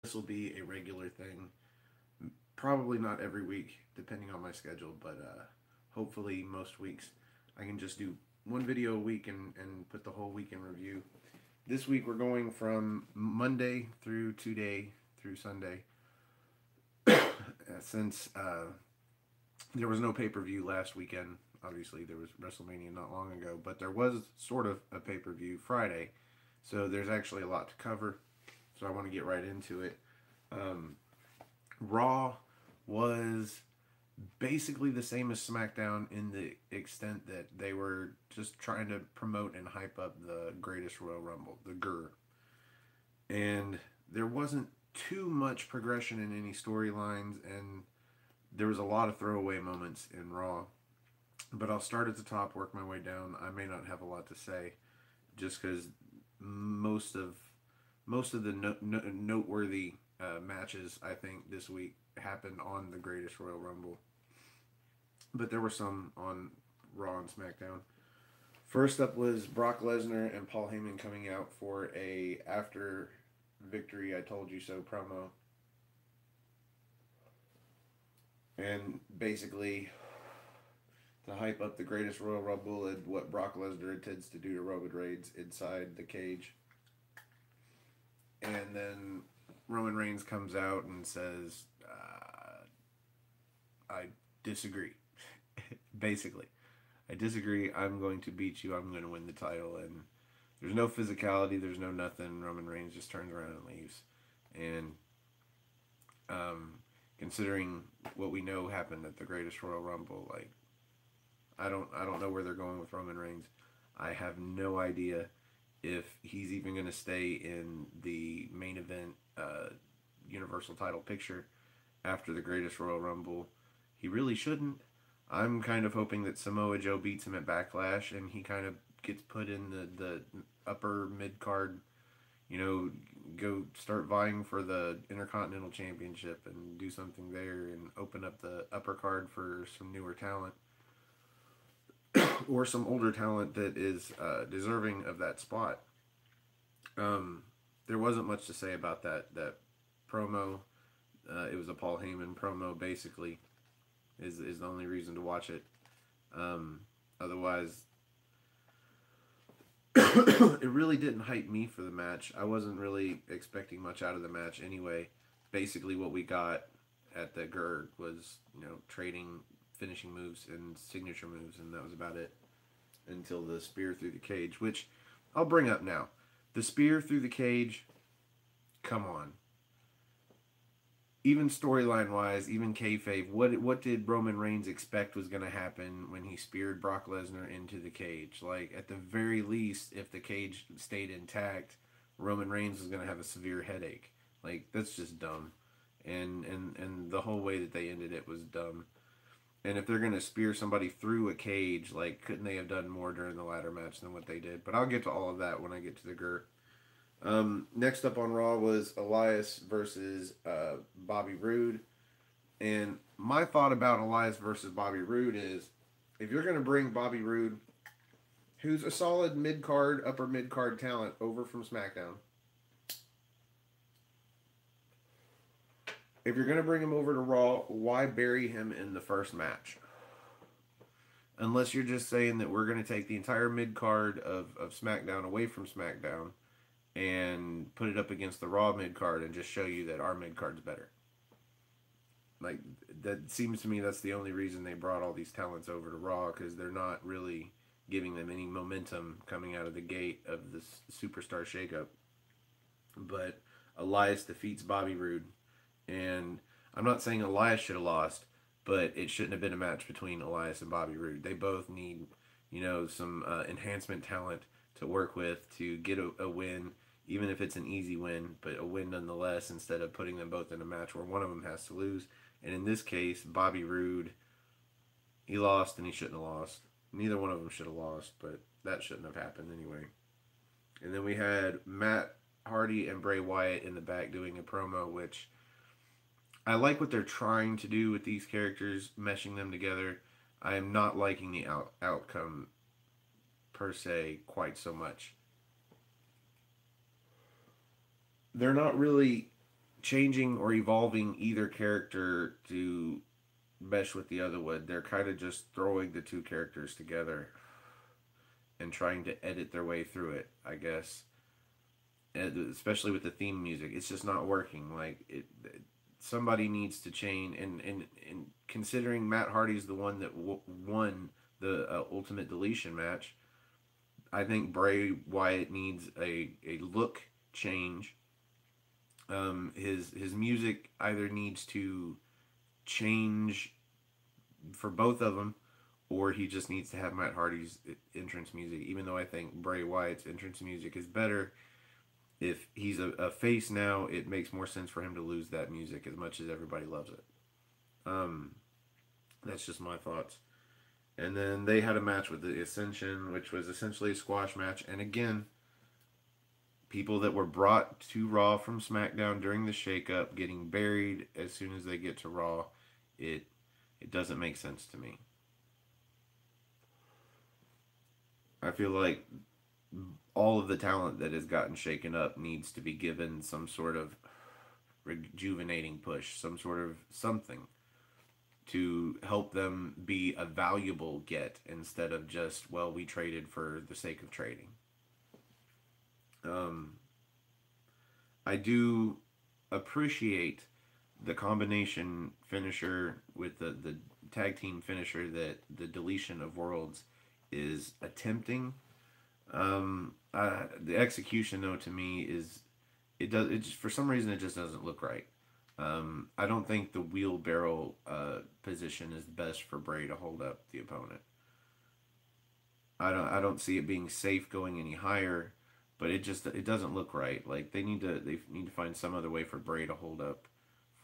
this will be a regular thing. Probably not every week, depending on my schedule, but hopefully most weeks I can just do one video a week and put the whole week in review. This week we're going from Monday through today through Sunday. Since there was no pay-per-view last weekend, obviously there was WrestleMania not long ago, but there was sort of a pay-per-view Friday, so there's actually a lot to cover, so I want to get right into it. Raw was basically the same as SmackDown in the extent that they were just trying to promote and hype up the Greatest Royal Rumble, the GER. And there wasn't too much progression in any storylines, and there was a lot of throwaway moments in Raw. But I'll start at the top, work my way down. I may not have a lot to say, just because most of the noteworthy matches I think this week happened on the Greatest Royal Rumble. But there were some on Raw and SmackDown. First up was Brock Lesnar and Paul Heyman coming out for a after victory I told you so promo. And basically to hype up the Greatest Royal Rumble and what Brock Lesnar intends to do to Roman Reigns inside the cage. And then Roman Reigns comes out and says, I disagree. Basically. I disagree. I'm going to beat you. I'm going to win the title. And there's no physicality. There's no nothing. Roman Reigns just turns around and leaves. And considering what we know happened at the Greatest Royal Rumble, like, I don't know where they're going with Roman Reigns. I have no idea if he's even going to stay in the main event Universal title picture after the Greatest Royal Rumble. He really shouldn't. I'm kind of hoping that Samoa Joe beats him at Backlash and he kind of gets put in the upper mid-card, go start vying for the Intercontinental Championship and do something there and open up the upper card for some newer talent or some older talent that is deserving of that spot. There wasn't much to say about that promo. It was a Paul Heyman promo, basically, is the only reason to watch it. Otherwise, it really didn't hype me for the match. I wasn't really expecting much out of the match anyway. Basically, what we got at the GER was, trading finishing moves and signature moves, and that was about it until the spear through the cage, which I'll bring up now. The spear through the cage, come on. Even storyline wise, even kayfabe, what did Roman Reigns expect was going to happen when he speared Brock Lesnar into the cage? Like, at the very least, if the cage stayed intact, Roman Reigns was going to have a severe headache. Like, that's just dumb. And the whole way that they ended it was dumb. And if they're going to spear somebody through a cage, like, couldn't they have done more during the ladder match than what they did? But I'll get to all of that when I get to the GER. Next up on Raw was Elias versus Bobby Roode. And my thought about Elias versus Bobby Roode is, if you're going to bring Bobby Roode, who's a solid mid-card, upper mid-card talent, over from SmackDown, if you're going to bring him over to Raw, why bury him in the first match? Unless you're just saying that we're going to take the entire mid-card of SmackDown away from SmackDown and put it up against the Raw mid-card and just show you that our mid-card's better. Like, that seems to me that's the only reason they brought all these talents over to Raw, because they're not really giving them any momentum coming out of the gate of this superstar shakeup. But Elias defeats Bobby Roode. And I'm not saying Elias should have lost, but it shouldn't have been a match between Elias and Bobby Roode. They both need, some enhancement talent to work with to get a win, even if it's an easy win, but a win nonetheless, instead of putting them both in a match where one of them has to lose. And in this case, Bobby Roode, he lost and he shouldn't have lost. Neither one of them should have lost, but that shouldn't have happened anyway. And then we had Matt Hardy and Bray Wyatt in the back doing a promo, which I like what they're trying to do with these characters, meshing them together. I am not liking the outcome, per se, quite so much. They're not really changing or evolving either character to mesh with the other one. They're kind of just throwing the two characters together and trying to edit their way through it, I guess. And especially with the theme music, it's just not working. Like somebody needs to change. And considering Matt Hardy's the one that won the Ultimate Deletion match, I think Bray Wyatt needs a look change. His music either needs to change for both of them, or he just needs to have Matt Hardy's entrance music. Even though I think Bray Wyatt's entrance music is better, if he's a face now, it makes more sense for him to lose that music as much as everybody loves it. That's just my thoughts. And then they had a match with the Ascension, which was essentially a squash match. And again, people that were brought to Raw from SmackDown during the shakeup getting buried as soon as they get to Raw. It doesn't make sense to me. I feel like all of the talent that has gotten shaken up needs to be given some sort of rejuvenating push, some sort of something to help them be a valuable get instead of just, well, we traded for the sake of trading. I do appreciate the combination finisher with the tag team finisher that the Deletion of Worlds is attempting. The execution, though, to me is for some reason it just doesn't look right. I don't think the wheelbarrow position is best for Bray to hold up the opponent. I don't see it being safe going any higher, but it doesn't look right. Like they need to find some other way for Bray to hold up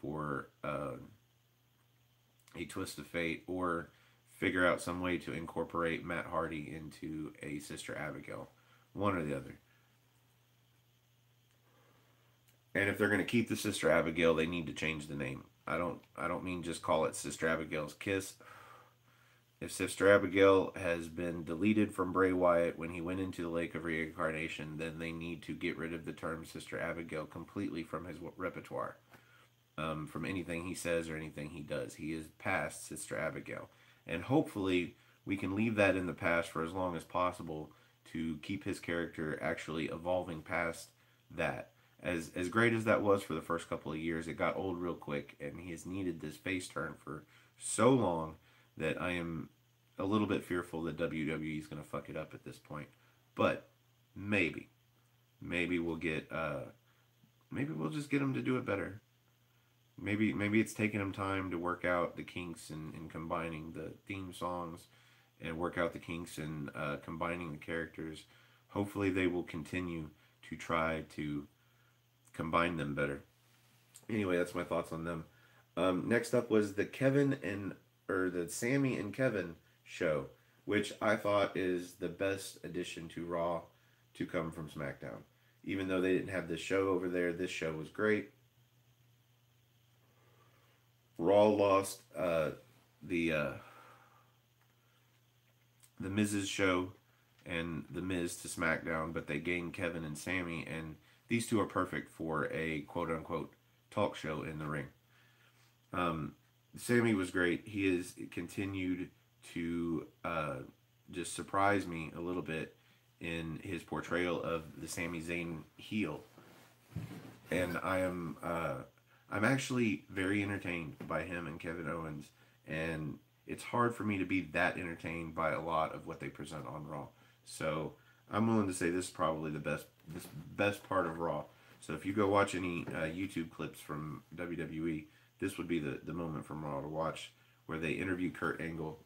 for a twist of fate, or figure out some way to incorporate Matt Hardy into a Sister Abigail, one or the other. And if they're going to keep the Sister Abigail, they need to change the name. I don't mean just call it Sister Abigail's Kiss. If Sister Abigail has been deleted from Bray Wyatt when he went into the Lake of Reincarnation, then they need to get rid of the term Sister Abigail completely from his repertoire. From anything he says or anything he does. He is past Sister Abigail. And hopefully we can leave that in the past for as long as possible to keep his character actually evolving past that. As great as that was for the first couple of years, it got old real quick, and he has needed this face turn for so long that I am a little bit fearful that WWE is going to fuck it up at this point. But maybe we'll get maybe we'll just get him to do it better. Maybe it's taking him time to work out the kinks in combining the theme songs, and work out the kinks in combining the characters. Hopefully they will continue to try to combine them better. Anyway, that's my thoughts on them. Next up was the Sammy and Kevin show, which I thought is the best addition to Raw to come from SmackDown. Even though they didn't have this show over there, this show was great. Raw lost the Miz's show and the Miz to SmackDown, but they gained Kevin and Sammy, and these two are perfect for a quote-unquote talk show in the ring. Sammy was great. He has continued to just surprise me a little bit in his portrayal of the Sami Zayn heel. And I'm actually very entertained by him and Kevin Owens, and it's hard for me to be that entertained by a lot of what they present on Raw. So I'm willing to say this is probably the best part of Raw. So if you go watch any YouTube clips from WWE, this would be the moment from Raw to watch, where they interview Kurt Angle.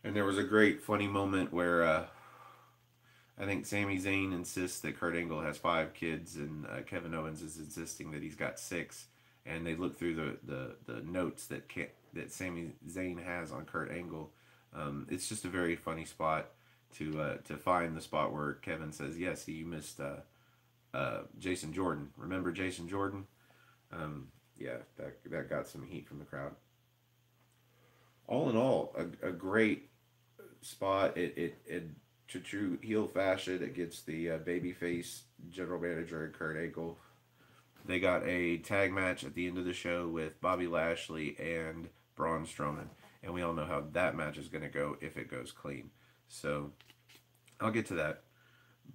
And there was a great funny moment where I think Sami Zayn insists that Kurt Angle has 5 kids, and Kevin Owens is insisting that he's got 6. And they look through the notes that Sami Zayn has on Kurt Angle. It's just a very funny spot to find the spot where Kevin says, "Yes, you missed Jason Jordan. Remember Jason Jordan?" Yeah, that got some heat from the crowd. All in all, a great spot. It to true heel fashion against the babyface general manager Kurt Angle. they got a tag match at the end of the show with Bobby Lashley and Braun Strowman. And we all know how that match is going to go if it goes clean. So I'll get to that.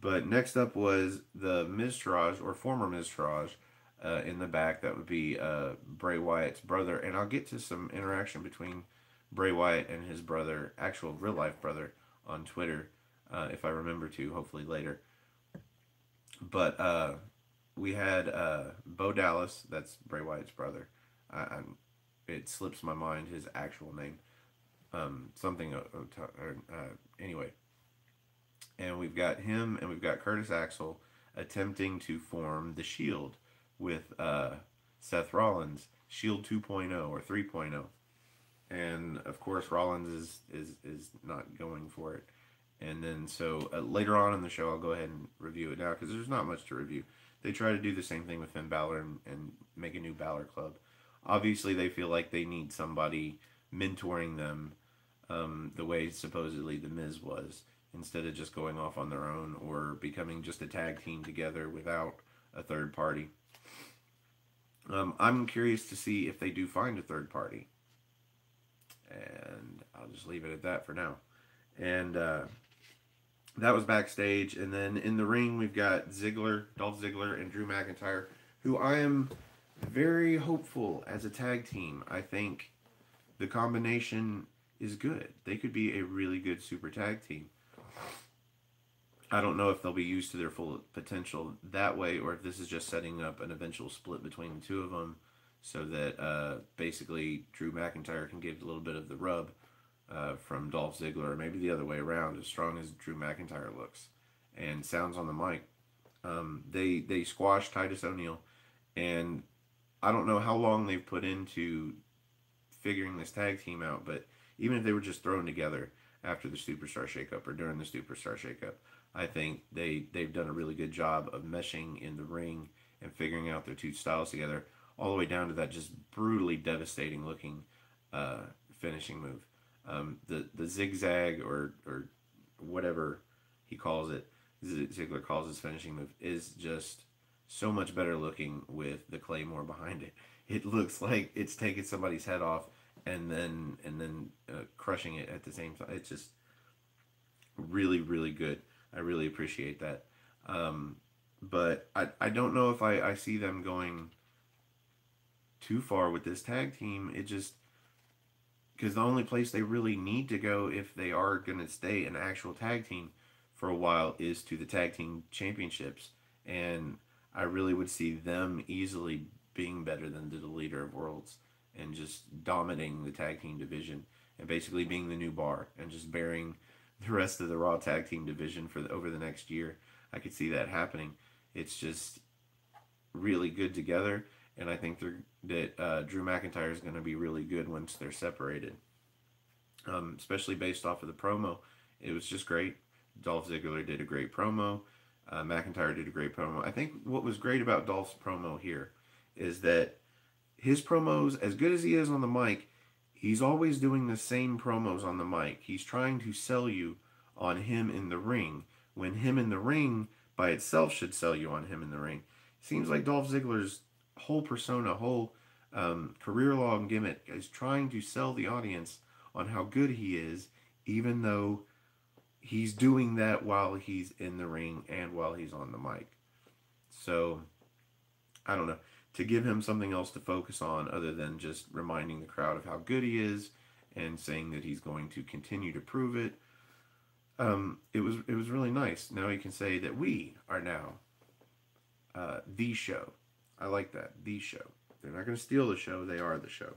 But next up was the Miztourage, or former Miztourage, in the back. That would be Bray Wyatt's brother. And I'll get to some interaction between Bray Wyatt and his brother, actual real life brother, on Twitter, if I remember to, hopefully later. But we had Bo Dallas, that's Bray Wyatt's brother. It slips my mind his actual name. Anyway. And we've got him and we've got Curtis Axel attempting to form the Shield with Seth Rollins, Shield 2.0 or 3.0. And of course Rollins is not going for it. And then so later on in the show I'll go ahead and review it now because there's not much to review. They try to do the same thing with Finn Balor and make a new Balor Club. Obviously they feel like they need somebody mentoring them the way supposedly The Miz was, instead of just going off on their own or becoming just a tag team together without a third party. I'm curious to see if they do find a third party. And I'll just leave it at that for now. And that was backstage. And then in the ring, we've got Dolph Ziggler, and Drew McIntyre, who I am very hopeful as a tag team. I think the combination is good. They could be a really good super tag team. I don't know if they'll be used to their full potential that way, or if this is just setting up an eventual split between the two of them, so that basically Drew McIntyre can get a little bit of the rub from Dolph Ziggler, or maybe the other way around, as strong as Drew McIntyre looks and sounds on the mic. They squashed Titus O'Neil, and I don't know how long they've put into figuring this tag team out, but even if they were just thrown together after the Superstar Shakeup or during the Superstar Shakeup, I think they've done a really good job of meshing in the ring and figuring out their two styles together, all the way down to that just brutally devastating looking finishing move. The zigzag or whatever he calls it, Ziggler calls his finishing move, is just so much better looking with the Claymore behind it. It looks like it's taking somebody's head off and then crushing it at the same time. It's just really, really good. I really appreciate that. But I don't know if I see them going too far with this tag team. It just, because the only place they really need to go if they are going to stay an actual tag team for a while is to the tag team championships. And I really would see them easily being better than the Leader of Worlds and just dominating the tag team division and basically being the new bar and just bearing the rest of the Raw tag team division for over the next year. I could see that happening. It's just really good together, and I think that Drew McIntyre is going to be really good once they're separated. Especially based off of the promo, it was just great. Dolph Ziggler did a great promo. McIntyre did a great promo. I think what was great about Dolph's promo here is that his promos, as good as he is on the mic, he's always doing the same promos on the mic. He's trying to sell you on him in the ring, when him in the ring by itself should sell you on him in the ring. Seems like Dolph Ziggler's whole persona, whole career-long gimmick is trying to sell the audience on how good he is, even though he's doing that while he's in the ring and while he's on the mic. So, I don't know. To give him something else to focus on other than just reminding the crowd of how good he is and saying that he's going to continue to prove it, it was really nice. Now he can say that we are now the show. I like that, the show. They're not going to steal the show; they are the show.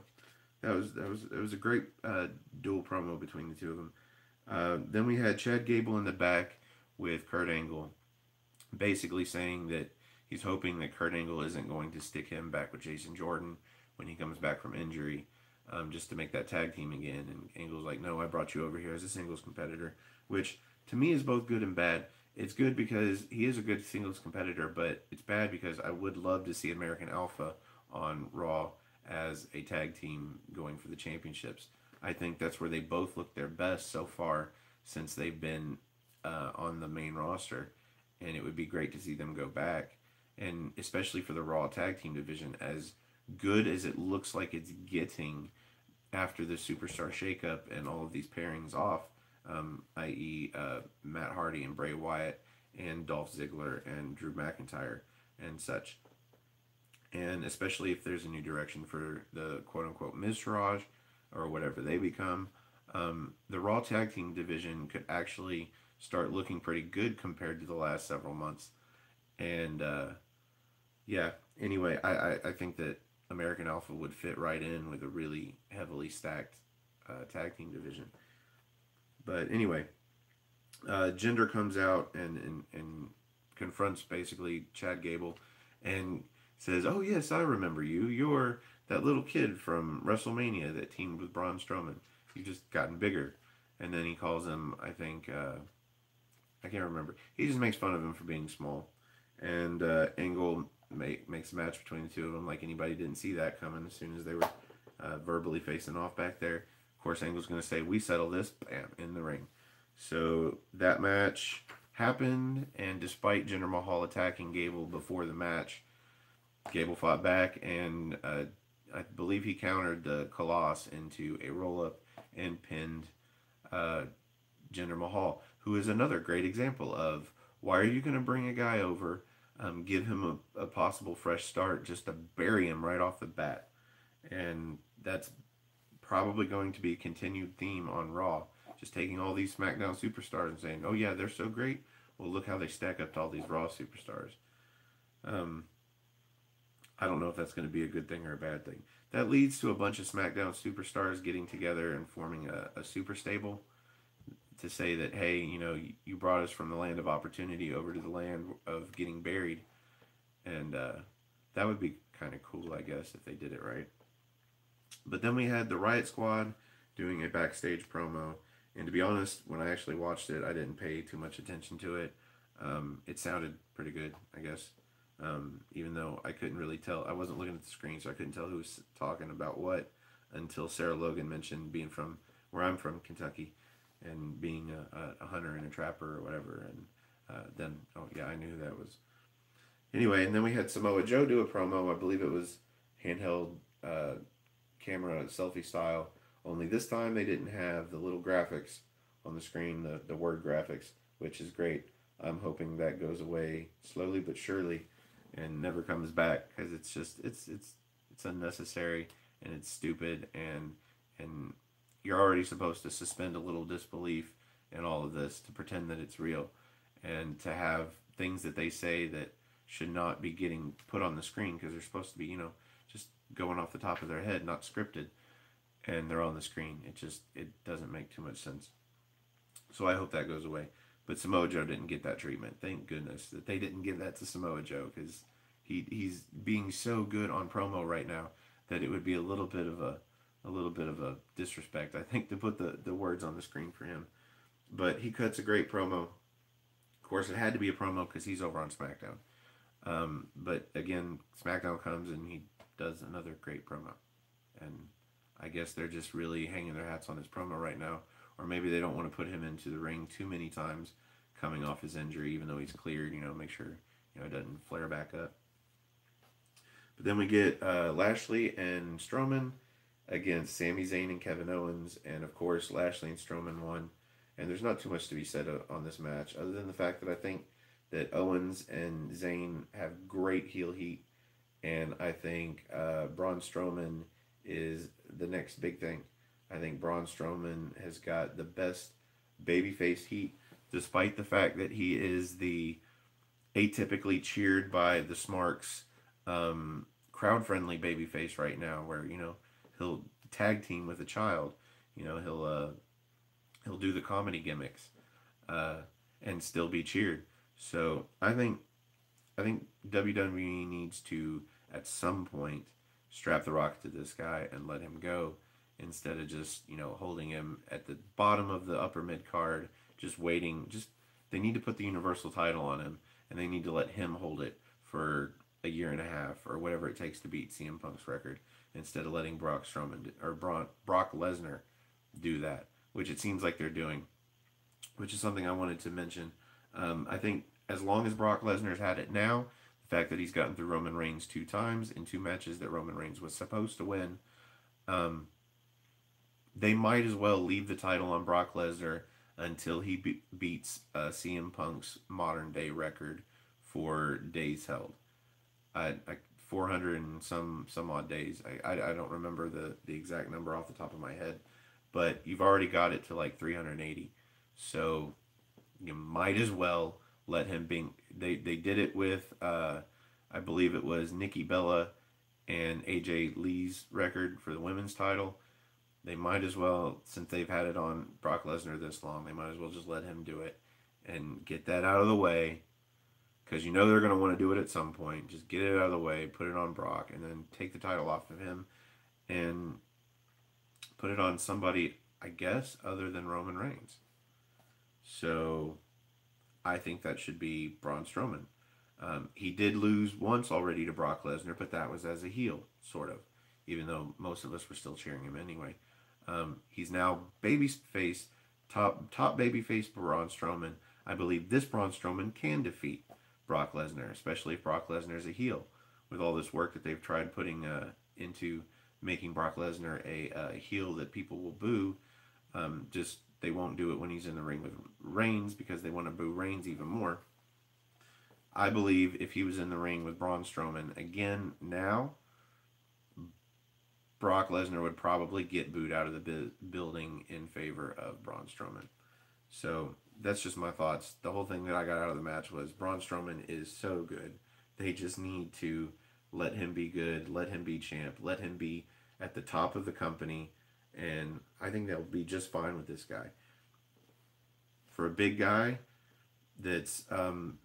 It was a great dual promo between the two of them. Then we had Chad Gable in the back with Kurt Angle, basically saying that he's hoping that Kurt Angle isn't going to stick him back with Jason Jordan when he comes back from injury, just to make that tag team again. And Angle's like, no, I brought you over here as a singles competitor, which to me is both good and bad. It's good because he is a good singles competitor, but it's bad because I would love to see American Alpha on Raw as a tag team going for the championships. I think that's where they both look their best so far since they've been on the main roster, and it would be great to see them go back and especially for the Raw Tag Team division, as good as it looks like it's getting after the Superstar shakeup and all of these pairings off, i.e., Matt Hardy and Bray Wyatt and Dolph Ziggler and Drew McIntyre and such. And especially if there's a new direction for the quote-unquote Miztourage or whatever they become, the Raw Tag Team division could actually start looking pretty good compared to the last several months. And yeah, anyway, I think that American Alpha would fit right in with a really heavily stacked tag team division. But anyway, Jinder comes out and confronts basically Chad Gable and says, "Oh yes, I remember you. You're that little kid from WrestleMania that teamed with Braun Strowman. You've just gotten bigger." And then he calls him, I think, I can't remember. He just makes fun of him for being small. And Angle makes a match between the two of them like anybody didn't see that coming as soon as they were verbally facing off back there. Of course, Angle's going to say, "We settle this," bam, in the ring. So that match happened, and despite Jinder Mahal attacking Gable before the match, Gable fought back, and I believe he countered the Colossus into a roll-up and pinned Jinder Mahal, who is another great example of why are you going to bring a guy over, give him a possible fresh start just to bury him right off the bat. And that's probably going to be a continued theme on Raw, just taking all these SmackDown superstars and saying, "Oh yeah, they're so great, well look how they stack up to all these Raw superstars." I don't know if that's going to be a good thing or a bad thing. That leads to a bunch of SmackDown superstars getting together and forming a super stable to say that, hey, you brought us from the land of opportunity over to the land of getting buried. And that would be kind of cool, I guess, if they did it right. But then we had the Riot Squad doing a backstage promo. And to be honest, when I actually watched it, I didn't pay too much attention to it. It sounded pretty good, I guess. Even though I couldn't really tell. I wasn't looking at the screen, so I couldn't tell who was talking about what until Sarah Logan mentioned being from where I'm from, Kentucky, and being a hunter and a trapper or whatever. And then, oh yeah, I knew who that was. Anyway, and then we had Samoa Joe do a promo. I believe it was handheld camera selfie style. Only this time they didn't have the little graphics on the screen, the word graphics, which is great. I'm hoping that goes away slowly but surely and never comes back, because it's just it's unnecessary and it's stupid, and you're already supposed to suspend a little disbelief in all of this to pretend that it's real, and to have things that they say that should not be getting put on the screen because they're supposed to be just going off the top of their head, not scripted, and they're on the screen. It doesn't make too much sense. So I hope that goes away. But Samoa Joe didn't get that treatment. Thank goodness that they didn't give that to Samoa Joe, because he's being so good on promo right now that it would be a little bit of a disrespect, I think, to put the words on the screen for him. But he cuts a great promo. Of course, it had to be a promo because he's over on SmackDown. But again, SmackDown comes and he does another great promo. And I guess they're just really hanging their hats on his promo right now. Or maybe they don't want to put him into the ring too many times coming off his injury, even though he's cleared, make sure, it doesn't flare back up. But then we get Lashley and Strowman against Sami Zayn and Kevin Owens. And of course, Lashley and Strowman won. And there's not too much to be said on this match, other than the fact that I think that Owens and Zayn have great heel heat. And I think Braun Strowman is the next big thing. I think Braun Strowman has got the best babyface heat, despite the fact that he is the atypically cheered by the Smarks crowd-friendly babyface right now, where, he'll tag team with a child. He'll do the comedy gimmicks and still be cheered. So I think WWE needs to, at some point, strap the rock to this guy and let him go, instead of just, holding him at the bottom of the upper mid-card, just waiting. They need to put the Universal title on him, and they need to let him hold it for a year and a half, or whatever it takes to beat CM Punk's record, instead of letting Brock Lesnar do that, which it seems like they're doing, which is something I wanted to mention. I think as long as Brock Lesnar's had it now, The fact that he's gotten through Roman Reigns 2 times in 2 matches that Roman Reigns was supposed to win. They might as well leave the title on Brock Lesnar until he beats CM Punk's modern day record for days held. 400 and some odd days. I don't remember the exact number off the top of my head, but you've already got it to like 380. So you might as well let him be. They did it with I believe it was Nikki Bella and AJ Lee's record for the women's title. They might as well, since they've had it on Brock Lesnar this long, they might as well just let him do it and get that out of the way. Because you know they're going to want to do it at some point. Just get it out of the way, put it on Brock, and then take the title off of him and put it on somebody, I guess, other than Roman Reigns. So I think that should be Braun Strowman. He did lose once already to Brock Lesnar, but that was as a heel, sort of. Even though most of us were still cheering him anyway. He's now babyface, top babyface Braun Strowman. I believe this Braun Strowman can defeat Brock Lesnar, especially if Brock Lesnar is a heel. With all this work that they've tried putting into making Brock Lesnar a heel that people will boo, just they won't do it when he's in the ring with Reigns because they want to boo Reigns even more. I believe if he was in the ring with Braun Strowman again now, Brock Lesnar would probably get booed out of the building in favor of Braun Strowman. So that's just my thoughts. The whole thing that I got out of the match was Braun Strowman is so good. They just need to let him be good, let him be champ, let him be at the top of the company, and I think they'll be just fine with this guy. For a big guy that's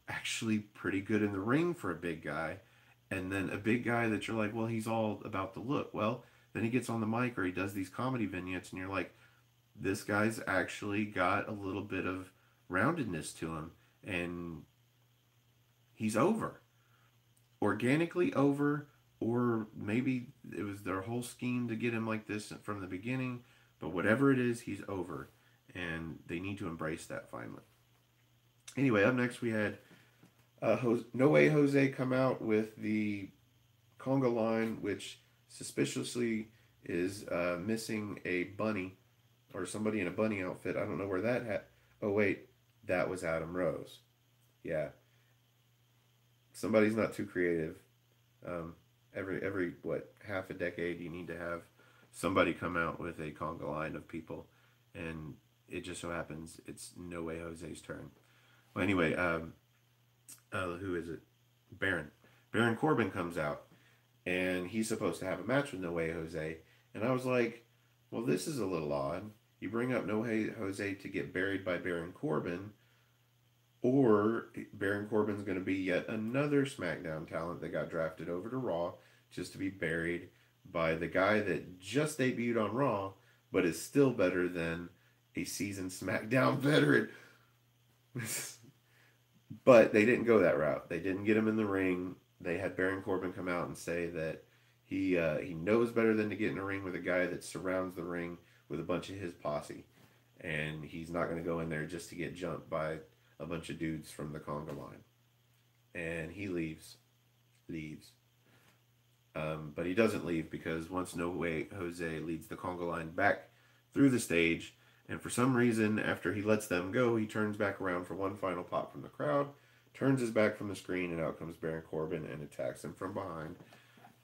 actually pretty good in the ring for a big guy, and then a big guy that you're like, well, he's all about the look. Well, then he gets on the mic or he does these comedy vignettes and you're like, this guy's actually got a little bit of roundedness to him and he's over. Organically over, or maybe it was their whole scheme to get him like this from the beginning, but whatever it is, he's over. And they need to embrace that finally. Anyway, up next we had No Way Jose come out with the conga line, which suspiciously is missing a bunny or somebody in a bunny outfit. I don't know where that oh wait, that was Adam Rose. Yeah, somebody's not too creative. Every what, half a decade you need to have somebody come out with a conga line of people, and it just so happens it's No Way Jose's turn. Well, anyway, who is it? Baron Corbin comes out. And he's supposed to have a match with No Way Jose. And I was like, well, this is a little odd. You bring up No Way Jose to get buried by Baron Corbin, or Baron Corbin's going to be yet another SmackDown talent that got drafted over to Raw just to be buried by the guy that just debuted on Raw, but is still better than a seasoned SmackDown veteran. But they didn't go that route. They didn't get him in the ring. They had Baron Corbin come out and say that he knows better than to get in a ring with a guy that surrounds the ring with a bunch of his posse. And he's not going to go in there just to get jumped by a bunch of dudes from the conga line. And he leaves. But he doesn't leave because once No Way Jose leads the conga line back through the stage, and for some reason, after he lets them go, he turns back around for one final pop from the crowd, turns his back from the screen, and out comes Baron Corbin and attacks him from behind.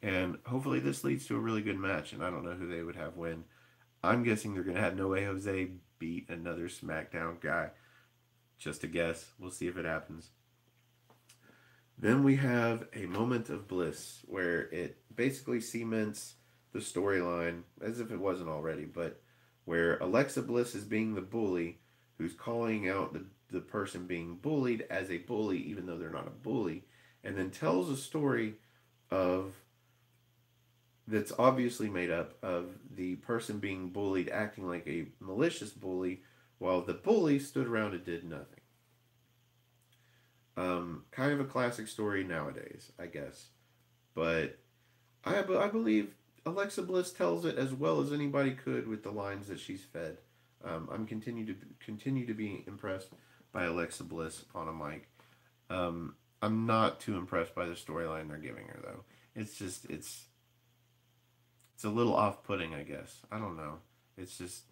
And hopefully this leads to a really good match, and I don't know who they would have win. I'm guessing they're going to have No Way Jose beat another SmackDown guy. Just a guess. We'll see if it happens. Then we have a moment of bliss where it basically cements the storyline, as if it wasn't already, but where Alexa Bliss is being the bully who's calling out the person being bullied as a bully, even though they're not a bully, and then tells a story of that's obviously made up of the person being bullied acting like a malicious bully while the bully stood around and did nothing. Kind of a classic story nowadays, I guess. But I believe Alexa Bliss tells it as well as anybody could with the lines that she's fed. I'm continue to be impressed by Alexa Bliss on a mic. I'm not too impressed by the storyline they're giving her though. It's just it's a little off-putting, I guess. I don't know. It's just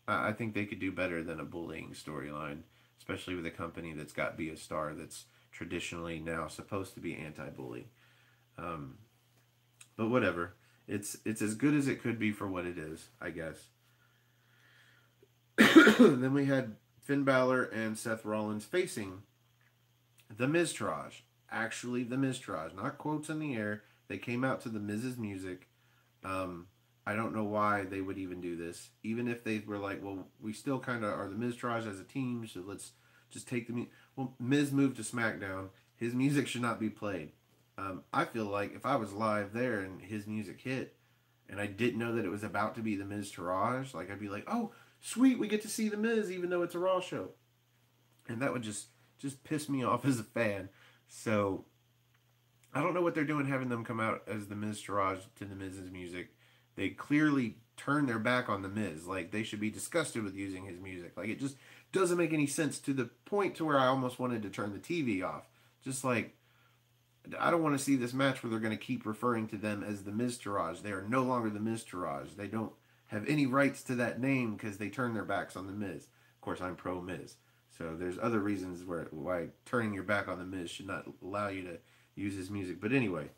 I think they could do better than a bullying storyline, especially with a company that's got Be a Star that's traditionally now supposed to be anti-bully. Um, but whatever. It's as good as it could be for what it is, I guess. Then we had Finn Balor and Seth Rollins facing the Miztourage. Actually, the Miztourage, not quotes in the air. They came out to the Miz's music. Um, I don't know why they would even do this. Even if they were like, well, we still kind of are the Miztourage as a team, so let's just take the... Well, Miz moved to SmackDown. His music should not be played. I feel like if I was live there and his music hit, and I didn't know that it was about to be the Miztourage, like I'd be like, oh, sweet, we get to see the Miz, even though it's a Raw show. And that would just piss me off as a fan. So I don't know what they're doing having them come out as the Miztourage to the Miz's music. They clearly turn their back on the Miz. Like, they should be disgusted with using his music. Like, it just doesn't make any sense, to the point to where I almost wanted to turn the TV off. Just like, I don't want to see this match where they're going to keep referring to them as the Miztourage. They are no longer the Miztourage. They don't have any rights to that name because they turn their backs on the Miz. Of course, I'm pro Miz. So there's other reasons why turning your back on the Miz should not allow you to use his music. But anyway,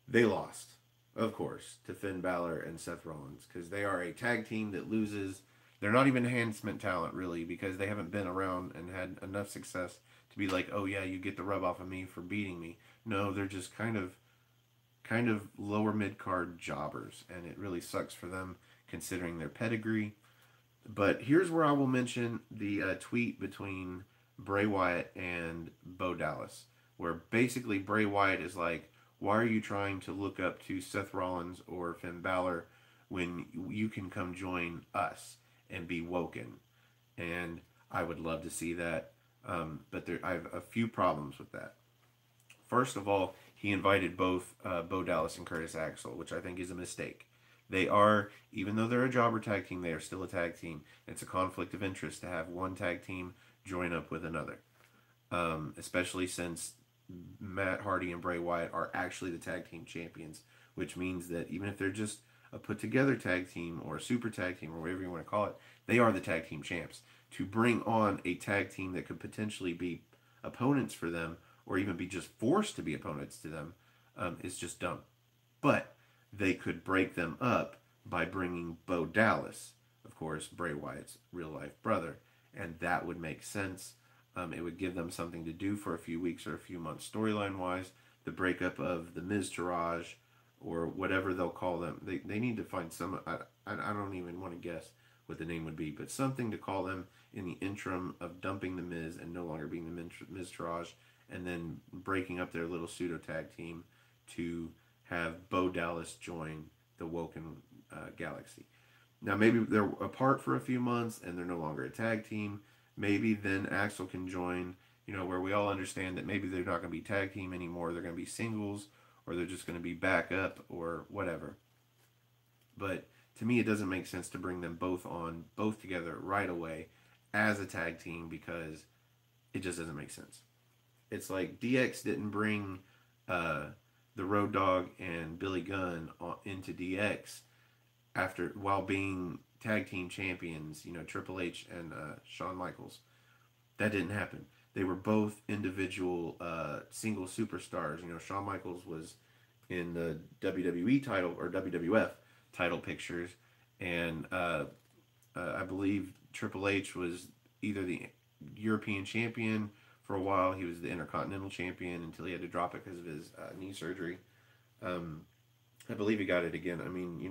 they lost, of course, to Finn Balor and Seth Rollins, because they are a tag team that loses. They're not even enhancement talent, really, because they haven't been around and had enough success to be like, oh yeah, you get the rub off of me for beating me. No, they're just kind of lower mid-card jobbers, and it really sucks for them considering their pedigree. But here's where I will mention the tweet between Bray Wyatt and Bo Dallas, where basically Bray Wyatt is like, why are you trying to look up to Seth Rollins or Finn Balor when you can come join us and be woken? And I would love to see that, but I have a few problems with that. First of all, he invited both Bo Dallas and Curtis Axel, which I think is a mistake. They are, even though they're a jobber tag team, they are still a tag team. It's a conflict of interest to have one tag team join up with another. Especially since Matt Hardy and Bray Wyatt are actually the tag team champions, which means that even if they're just a put-together tag team or a super tag team or whatever you want to call it, they are the tag team champs. To bring on a tag team that could potentially be opponents for them, or even be just forced to be opponents to them, is just dumb. But they could break them up by bringing Bo Dallas, of course, Bray Wyatt's real-life brother, and that would make sense. It would give them something to do for a few weeks or a few months storyline-wise. The breakup of the Miztourage, or whatever they'll call them. They need to find some... I don't even want to guess what the name would be, but something to call them in the interim of dumping the Miz and no longer being the Miztourage, and then breaking up their little pseudo-tag team to have Bo Dallas join the Woken Galaxy. Now, maybe they're apart for a few months and they're no longer a tag team. Maybe then Axel can join, where we all understand that maybe they're not going to be tag team anymore. They're going to be singles, or they're just going to be back up, or whatever. But to me, it doesn't make sense to bring them both together right away as a tag team, because it just doesn't make sense. It's like DX didn't bring the Road Dogg and Billy Gunn into DX while being tag team champions, Triple H and Shawn Michaels. That didn't happen. They were both individual single superstars. Shawn Michaels was in the WWE title or WWF title pictures, and I believe Triple H was either the European champion for a while. He was the Intercontinental champion until he had to drop it because of his knee surgery. I believe he got it again. I mean,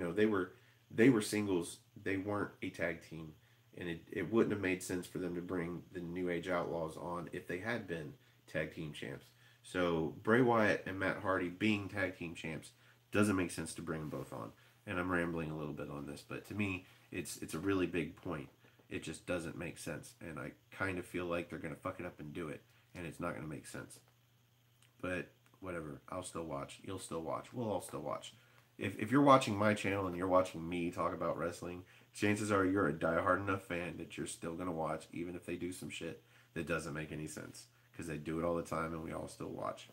they were singles. They weren't a tag team, and it wouldn't have made sense for them to bring the New Age Outlaws on if they had been tag team champs. So Bray Wyatt and Matt Hardy being tag team champs doesn't make sense to bring them both on. And I'm rambling a little bit on this, but to me, it's a really big point. It just doesn't make sense, and I kind of feel like they're going to fuck it up and do it, and it's not going to make sense. But whatever, I'll still watch. You'll still watch. We'll all still watch. If you're watching my channel and you're watching me talk about wrestling, chances are you're a diehard enough fan that you're still going to watch, even if they do some shit that doesn't make any sense. because they do it all the time and we all still watch.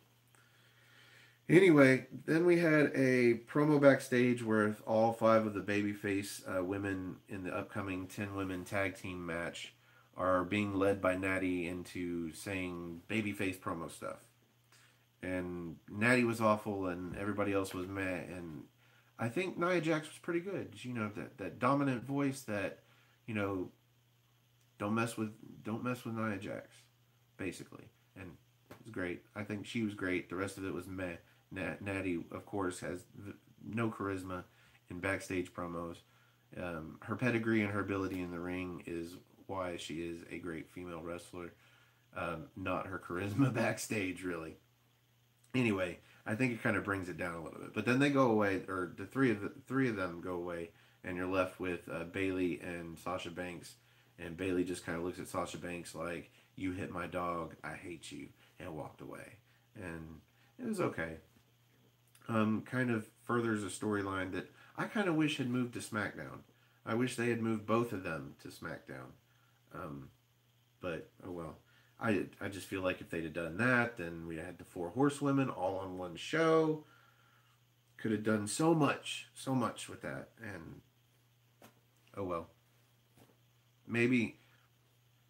Anyway, then we had a promo backstage where all 5 of the babyface women in the upcoming 10 women tag team match are being led by Natty into saying babyface promo stuff. And Natty was awful and everybody else was meh. And I think Nia Jax was pretty good. You know, that dominant voice that, you know, don't mess with Nia Jax, basically. And it was great. I think she was great. The rest of it was meh. Natty, of course, has no charisma in backstage promos. Her pedigree and her ability in the ring is why she is a great female wrestler. Not her charisma backstage, really. Anyway, I think it kind of brings it down a little bit. But then they go away, or the three of them go away, and you're left with Bayley and Sasha Banks. And Bayley just kind of looks at Sasha Banks like, "You hit my dog, I hate you," and walked away. And it was okay. Kind of furthers a storyline that I kind of wish had moved to SmackDown. I wish they had moved both of them to SmackDown. But, oh well. I just feel like if they'd have done that, then we had the 4 horsewomen all on one show. Could have done so much with that. And, oh well. Maybe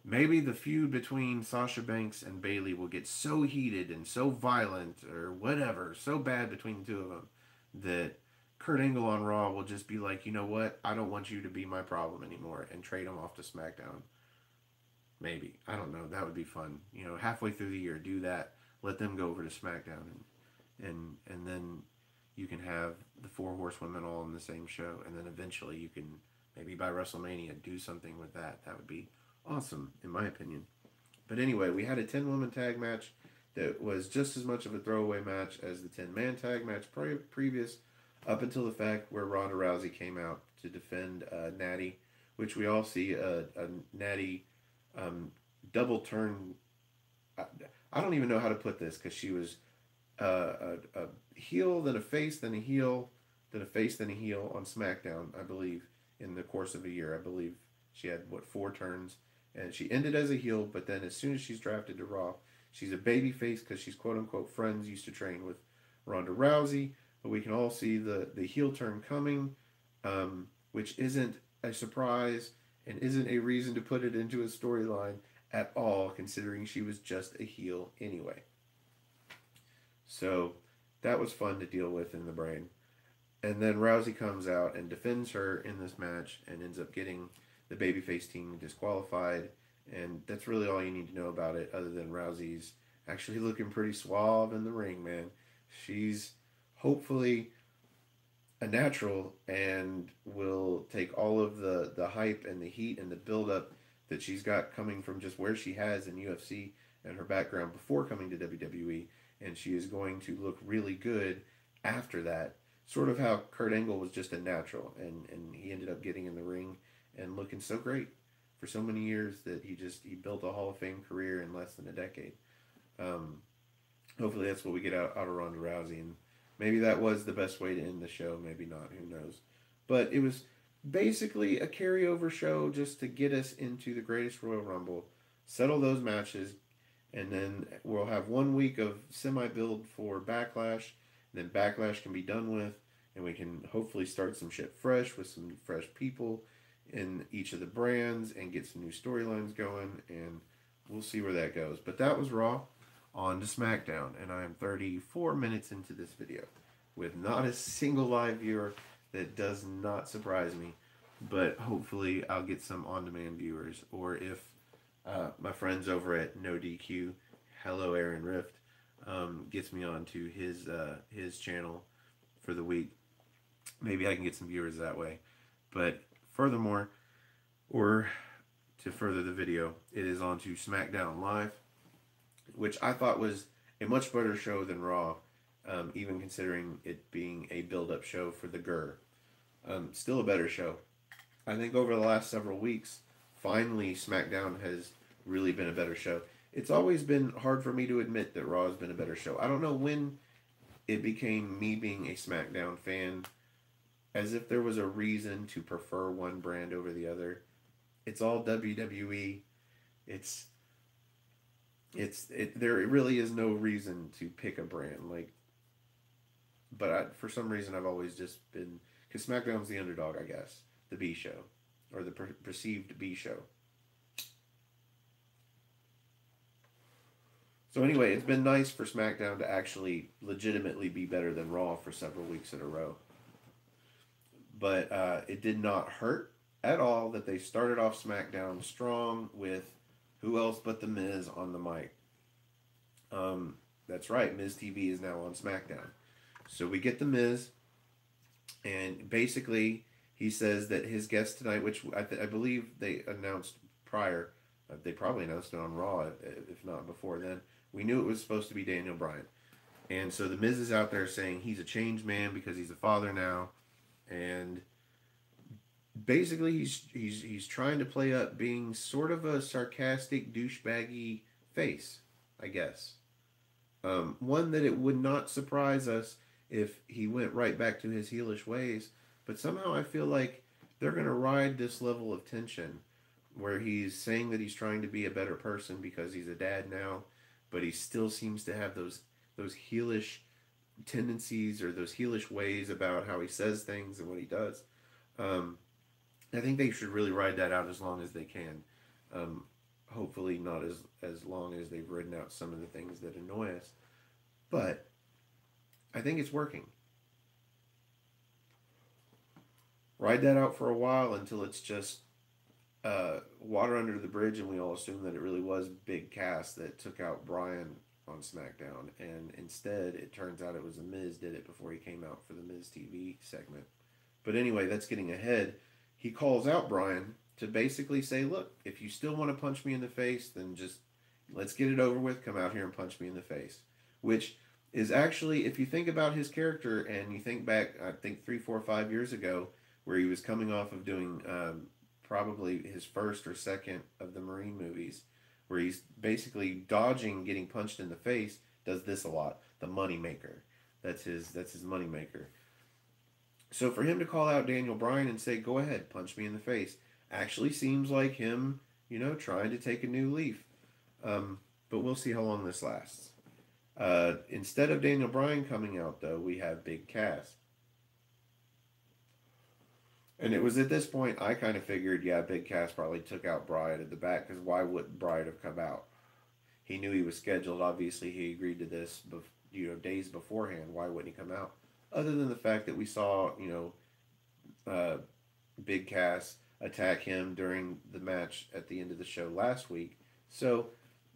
the feud between Sasha Banks and Bayley will get so heated and so violent or whatever, so bad between the two of them, that Kurt Angle on Raw will just be like, you know what? I don't want you to be my problem anymore, and trade him off to SmackDown. Maybe. I don't know. That would be fun. You know, halfway through the year, do that. Let them go over to SmackDown, and then you can have the 4 horsewomen all on the same show, and then eventually you can, maybe by WrestleMania, do something with that. That would be awesome, in my opinion. But anyway, we had a 10-woman tag match that was just as much of a throwaway match as the 10-man tag match previous, up until the fact where Ronda Rousey came out to defend Natty, which we all see a Natty double turn. I don't even know how to put this, because she was a heel, then a face, then a heel, then a face, then a heel on SmackDown, I believe, in the course of a year. I believe she had, 4 turns, and she ended as a heel, but then as soon as she's drafted to Raw, she's a baby face because she's quote-unquote friends, used to train with Ronda Rousey, but we can all see the heel turn coming, which isn't a surprise and isn't a reason to put it into a storyline at all, considering she was just a heel anyway. So that was fun to deal with in the brain. And then Rousey comes out and defends her in this match and ends up getting the babyface team disqualified. And that's really all you need to know about it, other than Rousey's actually looking pretty suave in the ring, man. She's hopefully a natural and will take all of the hype and the heat and the build-up that she's got coming from just where she has in UFC and her background before coming to WWE, and she is going to look really good after that. Sort of how Kurt Angle was just a natural, and he ended up getting in the ring and looking so great for so many years that he built a Hall of Fame career in less than a decade. Hopefully that's what we get out of Ronda Rousey, and maybe that was the best way to end the show, maybe not, who knows. But it was basically a carryover show just to get us into the Greatest Royal Rumble, settle those matches, and then we'll have 1 week of semi-build for Backlash, and then Backlash can be done with, and we can hopefully start some shit fresh with some fresh people in each of the brands and get some new storylines going, and we'll see where that goes. But that was Raw. On to SmackDown, and I am 34 minutes into this video with not a single live viewer. That does not surprise me, but hopefully I'll get some on-demand viewers, or if my friends over at No DQ, hello Aaron Rift, gets me onto his channel for the week, maybe I can get some viewers that way. But furthermore, or to further the video, it is on to SmackDown Live, which I thought was a much better show than Raw, even considering it being a build-up show for the GER. Still a better show. I think over the last several weeks, finally SmackDown has really been a better show. It's always been hard for me to admit that Raw has been a better show. I don't know when it became me being a SmackDown fan, as if there was a reason to prefer one brand over the other. It's all WWE. It's There really is no reason to pick a brand like, but for some reason I've always just been, because SmackDown's the underdog, I guess, the B show, or the perceived B show. So anyway, it's been nice for SmackDown to actually legitimately be better than Raw for several weeks in a row. But it did not hurt at all that they started off SmackDown strong with who else but The Miz on the mic. That's right, Miz TV is now on SmackDown. So we get The Miz, and basically he says that his guest tonight, which I believe they announced prior, they probably announced it on Raw, if not before then. We knew it was supposed to be Daniel Bryan. And so The Miz is out there saying he's a changed man because he's a father now. And basically he's trying to play up being sort of a sarcastic, douchebaggy face, I guess. One that it would not surprise us if he went right back to his heelish ways. But somehow I feel like they're going to ride this level of tension where he's saying that he's trying to be a better person because he's a dad now, but he still seems to have those heelish tendencies or those heelish ways about how he says things and what he does. I think they should really ride that out as long as they can. Hopefully not as long as they've ridden out some of the things that annoy us. But I think it's working. Ride that out for a while until it's just water under the bridge and we all assume that it really was Big Cass that took out Bryan on SmackDown. And instead, it turns out it was The Miz did it before he came out for the Miz TV segment. But anyway, that's getting ahead. He calls out Bryan to basically say, look, if you still want to punch me in the face, then just let's get it over with. Come out here and punch me in the face. Which is actually, if you think about his character and you think back, I think 3, 4, 5 years ago, where he was coming off of doing probably his first or second of the Marine movies, where he's basically dodging getting punched in the face, does this a lot. The Moneymaker. That's his Moneymaker. So for him to call out Daniel Bryan and say, go ahead, punch me in the face, actually seems like him, trying to take a new leaf. But we'll see how long this lasts. Instead of Daniel Bryan coming out, though, we have Big Cass. And it was at this point I kind of figured, yeah, Big Cass probably took out Bryan at the back, because why wouldn't Bryan have come out? He knew he was scheduled. Obviously, he agreed to this, days beforehand. Why wouldn't he come out? Other than the fact that we saw, Big Cass attack him during the match at the end of the show last week. So,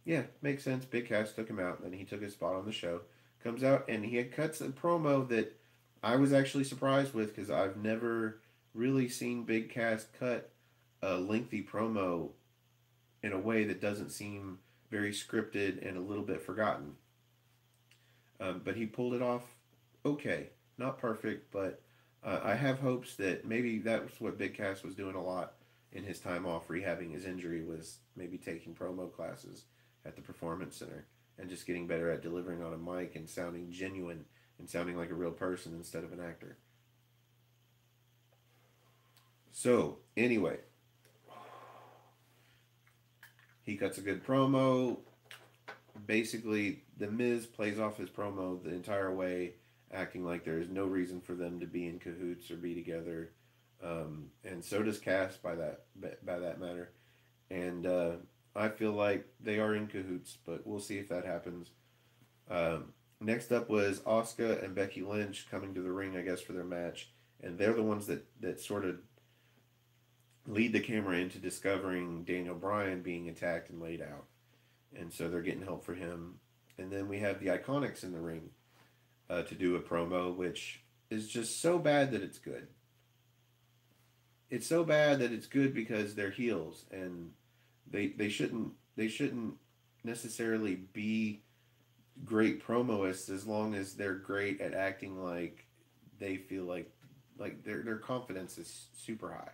yeah, makes sense. Big Cass took him out, and then he took his spot on the show. Comes out, and he had cuts a promo that I was actually surprised with, because I've never really seen Big Cass cut a lengthy promo in a way that doesn't seem very scripted and a little bit forgotten. But he pulled it off okay. Not perfect, but I have hopes that maybe that's what Big Cass was doing a lot in his time off rehabbing his injury, was maybe taking promo classes at the Performance Center and just getting better at delivering on a mic and sounding genuine and sounding like a real person instead of an actor. So, anyway, he cuts a good promo. Basically, The Miz plays off his promo the entire way, acting like there is no reason for them to be in cahoots or be together, and so does Cass by that matter. And I feel like they are in cahoots, but we'll see if that happens. Next up was Asuka and Becky Lynch coming to the ring, I guess, for their match, and they're the ones that sort of lead the camera into discovering Daniel Bryan being attacked and laid out, and so they're getting help for him. And then we have the Iconics in the ring to do a promo, which is just so bad that it's good. It's so bad that it's good because they're heels, and they shouldn't necessarily be great promoists as long as they're great at acting like they feel like their confidence is super high.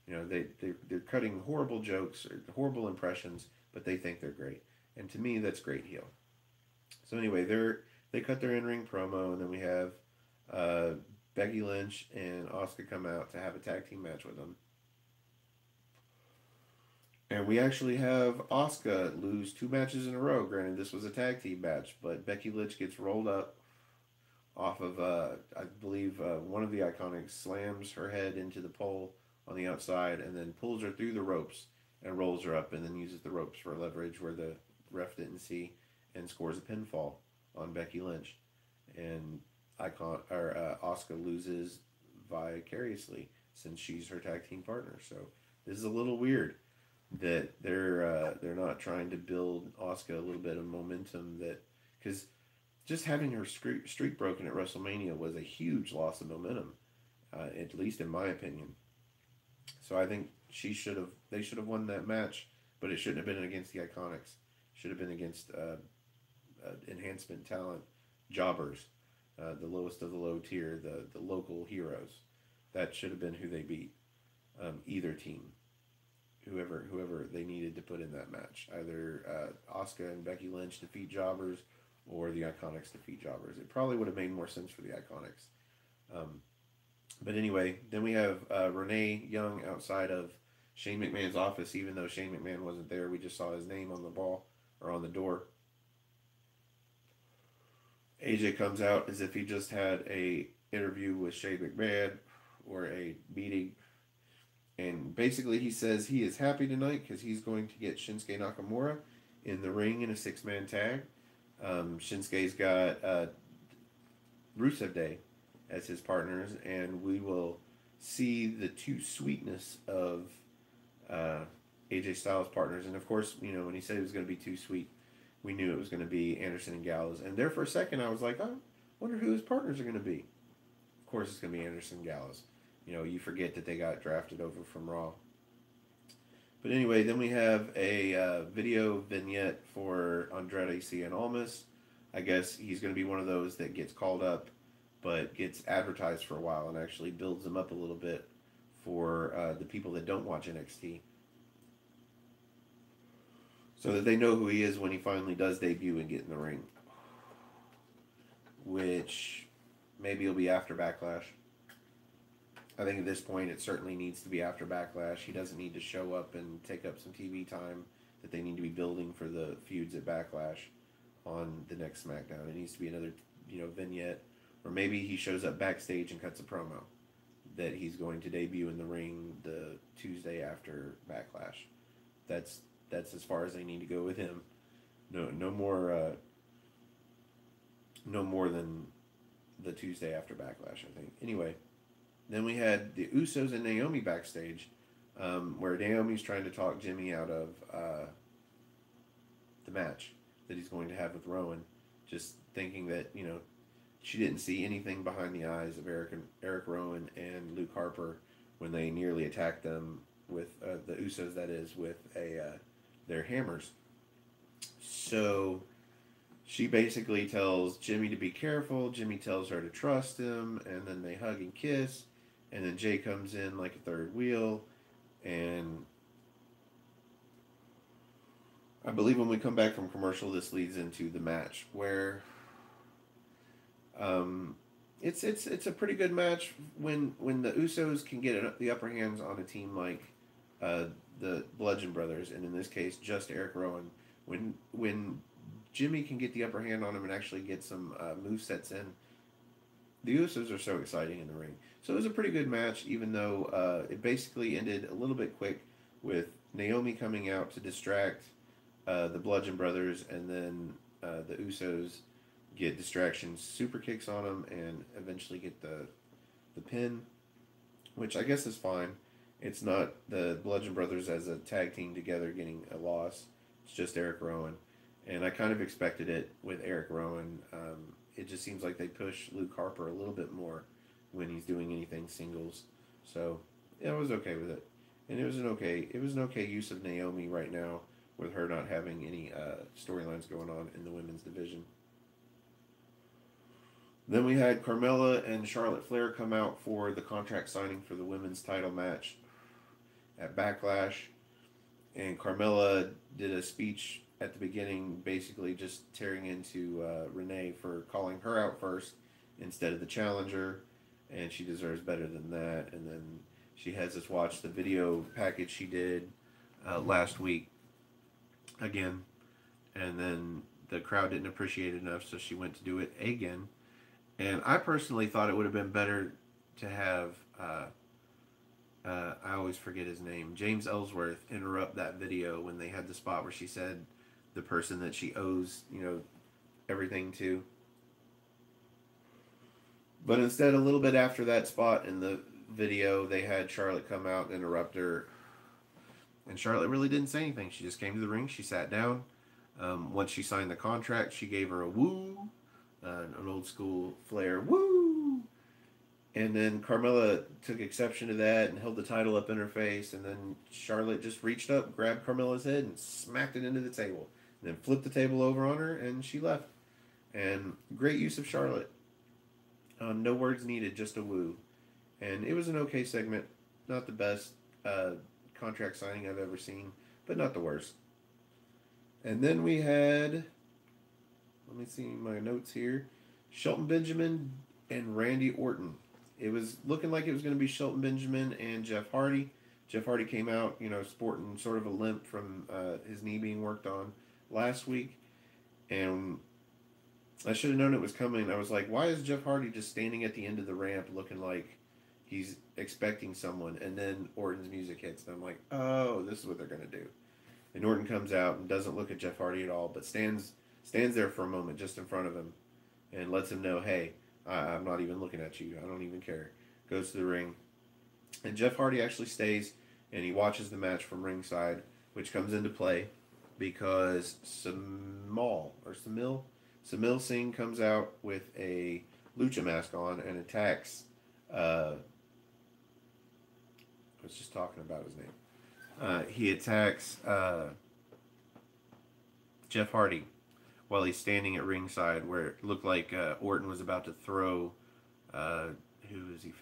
They're cutting horrible jokes or horrible impressions, but they think they're great. And to me, that's great heel. So anyway, they cut their in-ring promo, and then we have Becky Lynch and Asuka come out to have a tag team match with them. And we actually have Asuka lose 2 matches in a row. Granted, this was a tag team match, but Becky Lynch gets rolled up off of, I believe, one of the Iconics slams her head into the pole on the outside and then pulls her through the ropes and rolls her up and then uses the ropes for leverage where the ref didn't see and scores a pinfall on Becky Lynch. And Asuka loses vicariously since she's her tag team partner. So this is a little weird that they're not trying to build Asuka a little bit of momentum, that because just having her streak broken at WrestleMania was a huge loss of momentum, at least in my opinion. So I think they should have won that match, but it shouldn't have been against the Iconics. It should have been against enhancement talent, jobbers, the lowest of the low tier, the local heroes. That should have been who they beat. Either team, whoever they needed to put in that match. Either Asuka and Becky Lynch defeat jobbers, or the Iconics defeat jobbers. It probably would have made more sense for the Iconics. But anyway, then we have Renee Young outside of Shane McMahon's office. Even though Shane McMahon wasn't there, we just saw his name on the ball or on the door. AJ comes out as if he just had a interview with Shane McMahon or a meeting, and basically he says he is happy tonight because he's going to get Shinsuke Nakamura in the ring in a 6-man tag. Shinsuke's got Rusev Day as his partners, and we will see the two sweetness of AJ Styles' partners. And of course, when he said it was going to be too sweet, we knew it was going to be Anderson and Gallows. And there for a second, I was like, oh, I wonder who his partners are going to be. Of course, it's going to be Anderson and Gallows. You forget that they got drafted over from Raw. But anyway, then we have a video vignette for Andrade Cien Almas. I guess he's going to be one of those that gets called up, but gets advertised for a while and actually builds them up a little bit for the people that don't watch NXT, so that they know who he is when he finally does debut and get in the ring. Which maybe will be after Backlash. I think at this point it certainly needs to be after Backlash. He doesn't need to show up and take up some TV time that they need to be building for the feuds at Backlash on the next SmackDown. It needs to be another, vignette. Or maybe he shows up backstage and cuts a promo that he's going to debut in the ring the Tuesday after Backlash. That's as far as they need to go with him. No more than the Tuesday after Backlash, I think. Anyway, then we had the Usos and Naomi backstage, where Naomi's trying to talk Jimmy out of the match that he's going to have with Rowan, just thinking that, she didn't see anything behind the eyes of Eric Rowan and Luke Harper when they nearly attacked them with the Usos, that is, with their hammers. So she basically tells Jimmy to be careful. Jimmy tells her to trust him, and then they hug and kiss. And then Jay comes in like a third wheel, and I believe when we come back from commercial, this leads into the match where it's a pretty good match when the Usos can get the upper hands on a team like the Bludgeon Brothers, and in this case just Eric Rowan. When Jimmy can get the upper hand on him and actually get some movesets in, the Usos are so exciting in the ring. So it was a pretty good match, even though it basically ended a little bit quick with Naomi coming out to distract the Bludgeon Brothers, and then the Usos get distractions, super kicks on them, and eventually get the pin, which I guess is fine. It's not the Bludgeon Brothers as a tag team together getting a loss. It's just Eric Rowan. And I kind of expected it with Eric Rowan. It just seems like they push Luke Harper a little bit more when he's doing anything singles. So, yeah, I was okay with it. And it was an okay use of Naomi right now with her not having any storylines going on in the women's division. Then we had Carmella and Charlotte Flair come out for the contract signing for the women's title match at Backlash. And Carmella did a speech at the beginning, basically just tearing into Renee for calling her out first instead of the challenger. And she deserves better than that. And then she has us watch the video package she did last week again, and then the crowd didn't appreciate it enough, so she went to do it again. And I personally thought it would have been better to have, I always forget his name, James Ellsworth, interrupt that video when they had the spot where she said the person that she owes, everything to. But instead, a little bit after that spot in the video, they had Charlotte come out and interrupt her. And Charlotte really didn't say anything. She just came to the ring. She sat down. Once she signed the contract, she gave her a woo, an old school Flair woo. And then Carmella took exception to that and held the title up in her face. And then Charlotte just reached up, grabbed Carmella's head, and smacked it into the table. And then flipped the table over on her, and she left. And great use of Charlotte. No words needed, just a woo. And it was an okay segment. Not the best contract signing I've ever seen, but not the worst. And then we had, let me see my notes here, Shelton Benjamin and Randy Orton. It was looking like it was going to be Shelton Benjamin and Jeff Hardy. Jeff Hardy came out, sporting sort of a limp from his knee being worked on last week. And I should have known it was coming. I was like, why is Jeff Hardy just standing at the end of the ramp looking like he's expecting someone? And then Orton's music hits, and I'm like, oh, this is what they're going to do. And Orton comes out and doesn't look at Jeff Hardy at all, but stands there for a moment just in front of him and lets him know, hey, I'm not even looking at you. I don't even care. Goes to the ring. And Jeff Hardy actually stays, and he watches the match from ringside, which comes into play because Samil Singh comes out with a lucha mask on and attacks. I was just talking about his name. He attacks Jeff Hardy while he's standing at ringside, where it looked like Orton was about to throw. Who is he?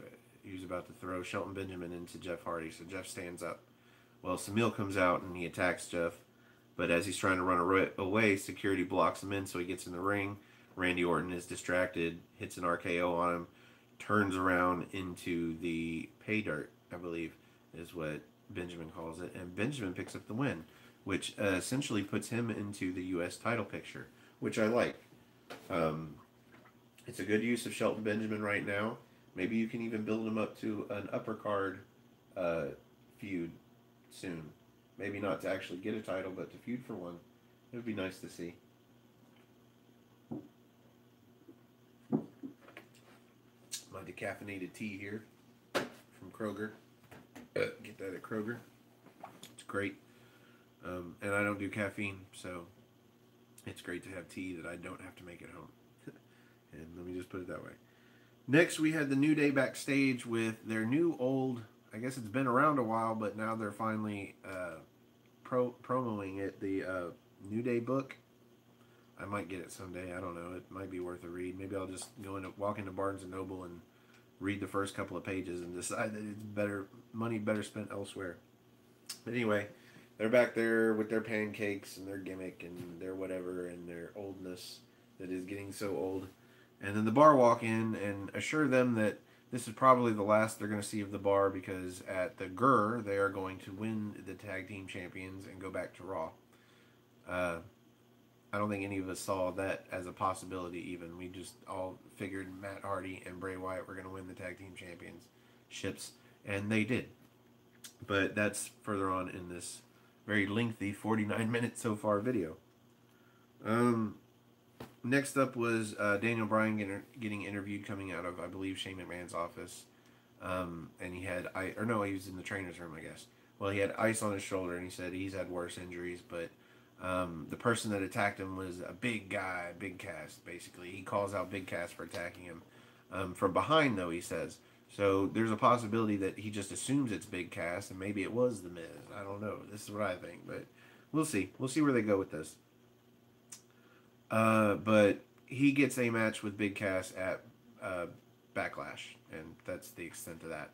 He was about to throw Shelton Benjamin into Jeff Hardy. So Jeff stands up. Well, Samil comes out and he attacks Jeff. But as he's trying to run away, security blocks him in, so he gets in the ring. Randy Orton is distracted, hits an RKO on him, turns around into the pay dirt, I believe, is what Benjamin calls it. And Benjamin picks up the win, which essentially puts him into the U.S. title picture, which I like. It's a good use of Shelton Benjamin right now. Maybe you can even build him up to an upper card feud soon. Maybe not to actually get a title, but to feud for one. It would be nice to see. My decaffeinated tea here from Kroger. Get that at Kroger. It's great. And I don't do caffeine, so it's great to have tea that I don't have to make at home. And let me just put it that way. Next, we had the New Day backstage with their new old, I guess it's been around a while, but now they're finally promoing it, the New Day book. I might get it someday. I don't know. It might be worth a read. Maybe I'll just walk into Barnes & Noble and read the first couple of pages and decide that it's better spent elsewhere. But anyway, they're back there with their pancakes and their gimmick and their whatever and their oldness that is getting so old. And then the Bar walk in and assure them that this is probably the last they're going to see of the Bar, because at the GER, they are going to win the Tag Team Champions and go back to Raw. I don't think any of us saw that as a possibility even. We just all figured Matt Hardy and Bray Wyatt were going to win the Tag Team Championships, and they did. But that's further on in this very lengthy 49-minute so far video. Next up was Daniel Bryan getting interviewed coming out of, I believe, Shane McMahon's office. And he had, he was in the trainer's room, I guess. Well, he had ice on his shoulder, and he said he's had worse injuries, but the person that attacked him was a big guy, Big Cass, basically. He calls out Big Cass for attacking him. From behind, though, he says. So there's a possibility that he just assumes it's Big Cass, and maybe it was The Miz. I don't know. This is what I think, but we'll see. We'll see where they go with this. But he gets a match with Big Cass at Backlash, and that's the extent of that.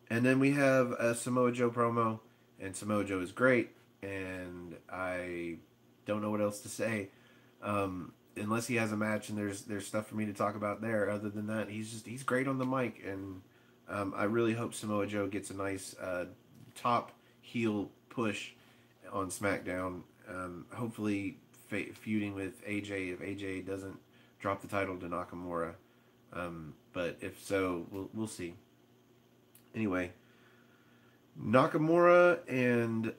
And then we have a Samoa Joe promo, and Samoa Joe is great, and I don't know what else to say. Unless he has a match and there's stuff for me to talk about there. Other than that, he's great on the mic, and I really hope Samoa Joe gets a nice top heel push on SmackDown. Hopefully feuding with AJ if AJ doesn't drop the title to Nakamura. But if so, we'll see. Anyway, Nakamura and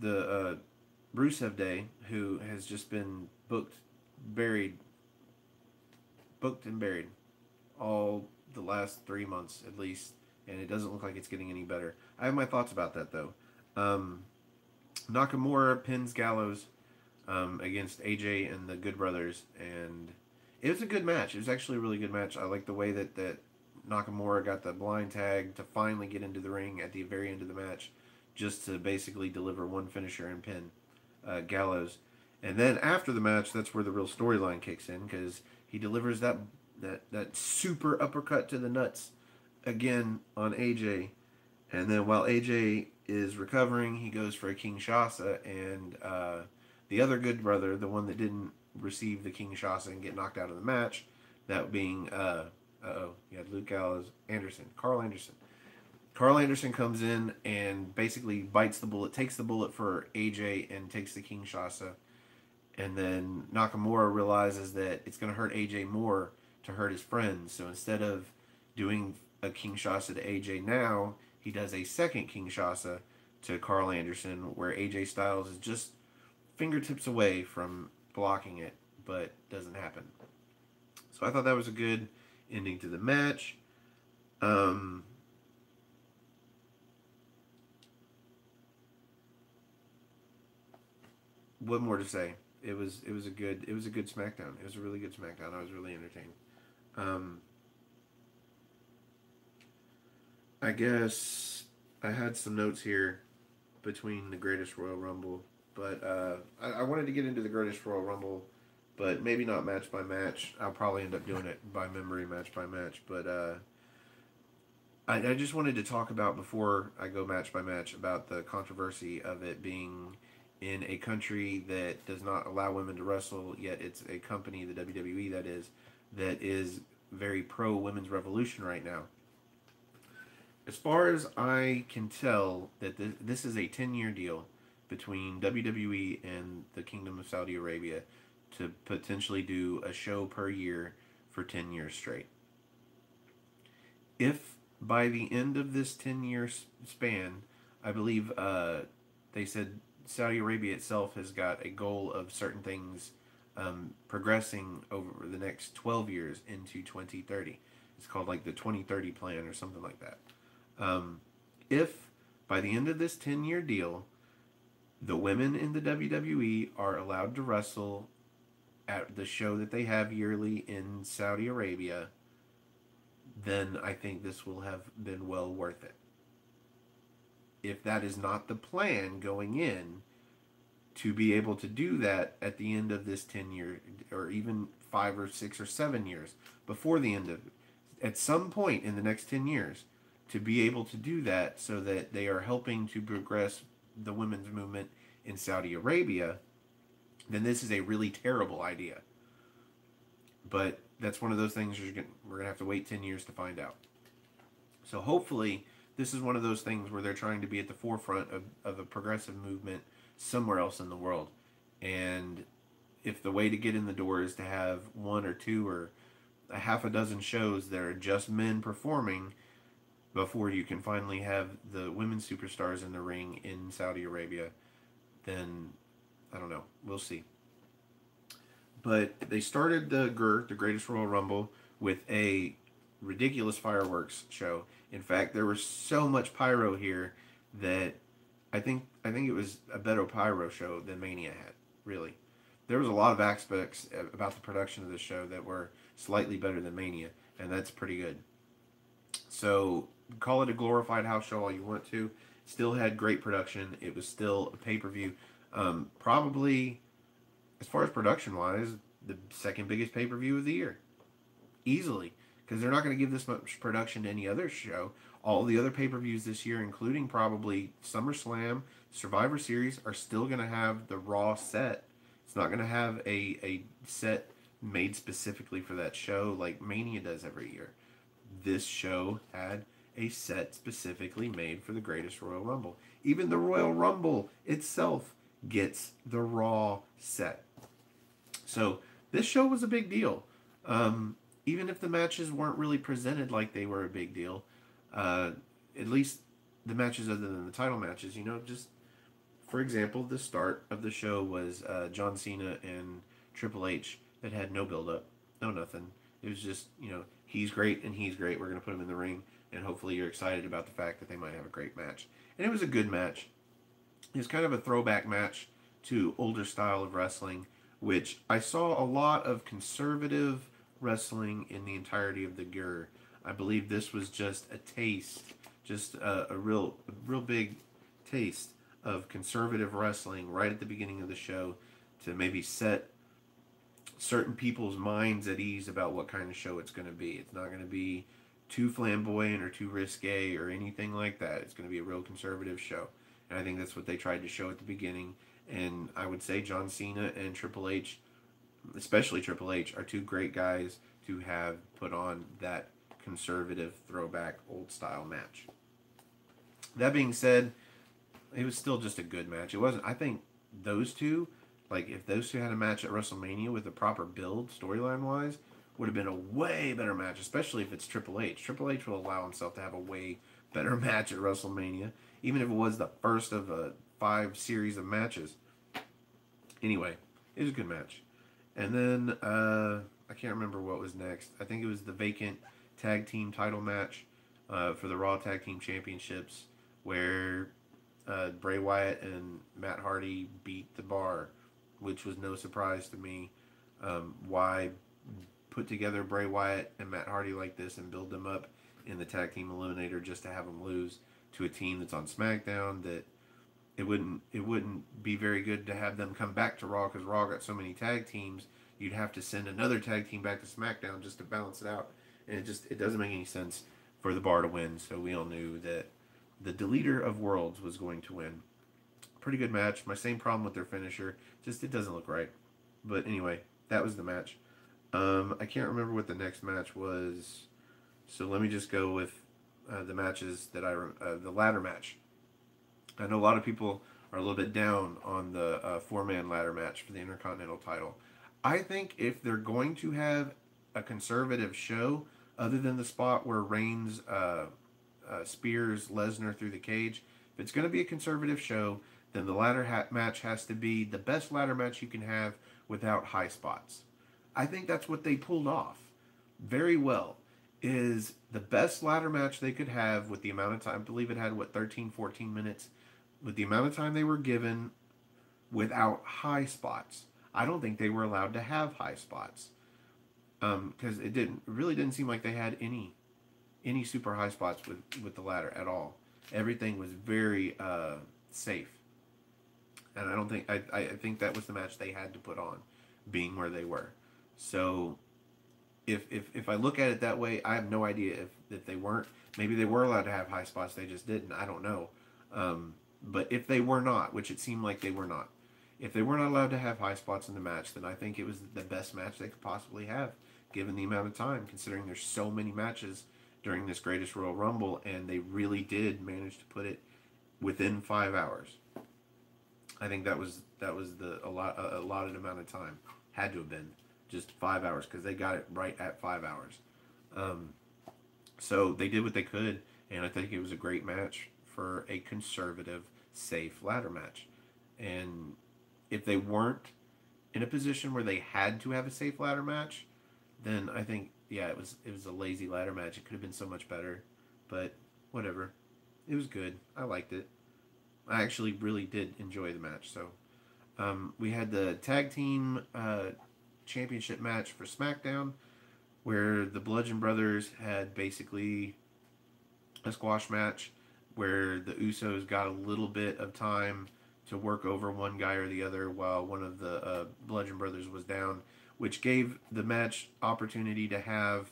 the Rusev Day, who has just been booked and buried all the last 3 months at least, and it doesn't look like it's getting any better. I have my thoughts about that though. Nakamura pins Gallows against AJ and the Good Brothers, and it was a good match. It was actually a really good match. I like the way that Nakamura got the blind tag to finally get into the ring at the very end of the match, just to basically deliver one finisher and pin Gallows. And then after the match, that's where the real storyline kicks in, because he delivers that super uppercut to the nuts again on AJ. And then while AJ is recovering, he goes for a Kinshasa, and the other Good Brother, the one that didn't receive the Kinshasa and get knocked out of the match, that being you had Luke Gallows, Carl Anderson. Carl Anderson comes in and basically bites the bullet, takes the bullet for AJ and takes the Kinshasa. And then Nakamura realizes that it's going to hurt AJ more to hurt his friends. So instead of doing a Kinshasa to AJ now, he does a second Kinshasa to Carl Anderson, where AJ Styles is just fingertips away from blocking it, but doesn't happen. So I thought that was a good ending to the match. What more to say? It was a good SmackDown. It was a really good SmackDown. I was really entertained. I guess I had some notes here between the Greatest Royal Rumble, but I wanted to get into the Greatest Royal Rumble, but maybe not match by match. I'll probably end up doing it by memory, match by match. But I just wanted to talk about, before I go match by match, about the controversy of it being in a country that does not allow women to wrestle, yet it's a company, the WWE that is very pro women's revolution right now. As far as I can tell, that this is a 10-year deal between WWE and the Kingdom of Saudi Arabia to potentially do a show per year for 10 years straight. If by the end of this 10-year span, I believe they said Saudi Arabia itself has got a goal of certain things progressing over the next 12 years into 2030. It's called like the 2030 plan or something like that. If by the end of this 10-year deal, the women in the WWE are allowed to wrestle at the show that they have yearly in Saudi Arabia, then I think this will have been well worth it. If that is not the plan going in, to be able to do that at the end of this 10 year, or even 5 or 6 or 7 years before the end of it, at some point in the next 10 years, to be able to do that so that they are helping to progress the women's movement in Saudi Arabia, then this is a really terrible idea. But that's one of those things we're going to have to wait 10 years to find out. So hopefully this is one of those things where they're trying to be at the forefront of a progressive movement somewhere else in the world. And if the way to get in the door is to have 1 or 2 or a half a dozen shows that are just men performing before you can finally have the women's superstars in the ring in Saudi Arabia, then I don't know. We'll see. But they started the Greatest Royal Rumble, with a ridiculous fireworks show. In fact, there was so much pyro here that I think it was a better pyro show than Mania had, really. There was a lot of aspects about the production of this show that were slightly better than Mania, and that's pretty good. So, call it a glorified house show all you want to. Still had great production. It was still a pay-per-view. Probably, as far as production-wise, the second biggest pay-per-view of the year. Easily. Because they're not going to give this much production to any other show. All the other pay-per-views this year, including probably SummerSlam, Survivor Series, are still going to have the Raw set. It's not going to have a set made specifically for that show like Mania does every year. This show had a set specifically made for the Greatest Royal Rumble. Even the Royal Rumble itself gets the Raw set. So this show was a big deal. Even if the matches weren't really presented like they were a big deal, at least the matches other than the title matches, just for example, the start of the show was John Cena and Triple H that had no build-up, no nothing. It was just, he's great and he's great. We're going to put him in the ring, and hopefully you're excited about the fact that they might have a great match. And it was a good match. It was kind of a throwback match to older style of wrestling, which I saw a lot of conservative wrestling in the entirety of the year. I believe this was just a taste, just a real big taste of conservative wrestling right at the beginning of the show to maybe set certain people's minds at ease about what kind of show it's going to be. It's not going to be too flamboyant or too risque or anything like that. It's going to be a real conservative show. And I think that's what they tried to show at the beginning. And I would say John Cena and Triple H, especially Triple H, are two great guys to have put on that conservative throwback old style match. That being said, it was still just a good match. It wasn't, I think those two, like if those two had a match at WrestleMania with a proper build storyline wise, would have been a way better match, especially if it's Triple H. Triple H will allow himself to have a way better match at WrestleMania, even if it was the first of a 5 series of matches. Anyway, it was a good match. And then, I can't remember what was next. I think it was the vacant tag team title match for the Raw Tag Team Championships, where Bray Wyatt and Matt Hardy beat the Bar, which was no surprise to me. Why put together Bray Wyatt and Matt Hardy like this and build them up in the Tag Team Eliminator just to have them lose to a team that's on SmackDown? That it wouldn't be very good to have them come back to Raw, because Raw got so many tag teams. You'd have to send another tag team back to SmackDown just to balance it out, and it doesn't make any sense for the Bar to win. So we all knew that the Deleter of Worlds was going to win. Pretty good match. My same problem with their finisher, just it doesn't look right. But anyway, that was the match. I can't remember what the next match was, so let me just go with the matches that the ladder match. I know a lot of people are a little bit down on the 4-man ladder match for the Intercontinental title. I think if they're going to have a conservative show, other than the spot where Reigns spears Lesnar through the cage, if it's going to be a conservative show, then the ladder match has to be the best ladder match you can have without high spots. I think that's what they pulled off very well. Is the best ladder match they could have with the amount of time. I believe it had, 13, 14 minutes. With the amount of time they were given without high spots. I don't think they were allowed to have high spots. Because it really didn't seem like they had any super high spots with the ladder at all. Everything was very safe. And I think that was the match they had to put on, being where they were. So if I look at it that way, I have no idea if they weren't. Maybe they were allowed to have high spots, they just didn't. I don't know. But if they were not, which it seemed like they were not, if they were not allowed to have high spots in the match, then I think it was the best match they could possibly have, given the amount of time, considering there's so many matches during this Greatest Royal Rumble, and they really did manage to put it within 5 hours. I think that was the allotted amount of time. Had to have been just 5 hours, because they got it right at 5 hours. So they did what they could, and I think it was a great match for a conservative, safe ladder match. And if they weren't in a position where they had to have a safe ladder match, then I think, yeah, it was a lazy ladder match. It could have been so much better, but whatever. It was good. I liked it. I actually really did enjoy the match. So we had the tag team championship match for SmackDown, where the Bludgeon Brothers had basically a squash match where the Usos got a little bit of time to work over one guy or the other while one of the Bludgeon Brothers was down, which gave the match opportunity to have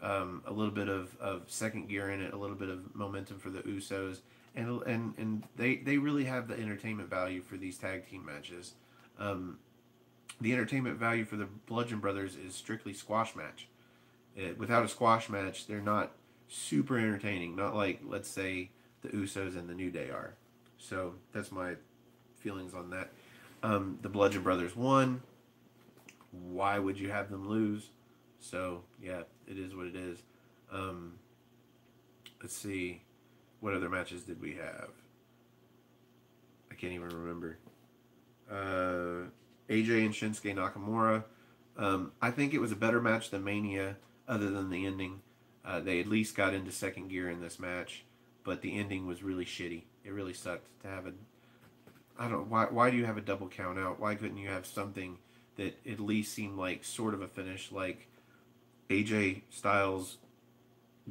a little bit of second gear in it, a little bit of momentum for the Usos, and they really have the entertainment value for these tag team matches. The entertainment value for the Bludgeon Brothers is strictly squash match. Without a squash match, they're not super entertaining. Not like, let's say, the Usos and the New Day are. So that's my feelings on that. The Bludgeon Brothers won. Why would you have them lose? So yeah, it is what it is. Um, let's see, what other matches did we have? I can't even remember. AJ and Shinsuke Nakamura. I think it was a better match than Mania, other than the ending. They at least got into second gear in this match, but the ending was really shitty. It really sucked to have a. I don't. Why do you have a double count out? Why couldn't you have something that at least seemed like sort of a finish, like AJ Styles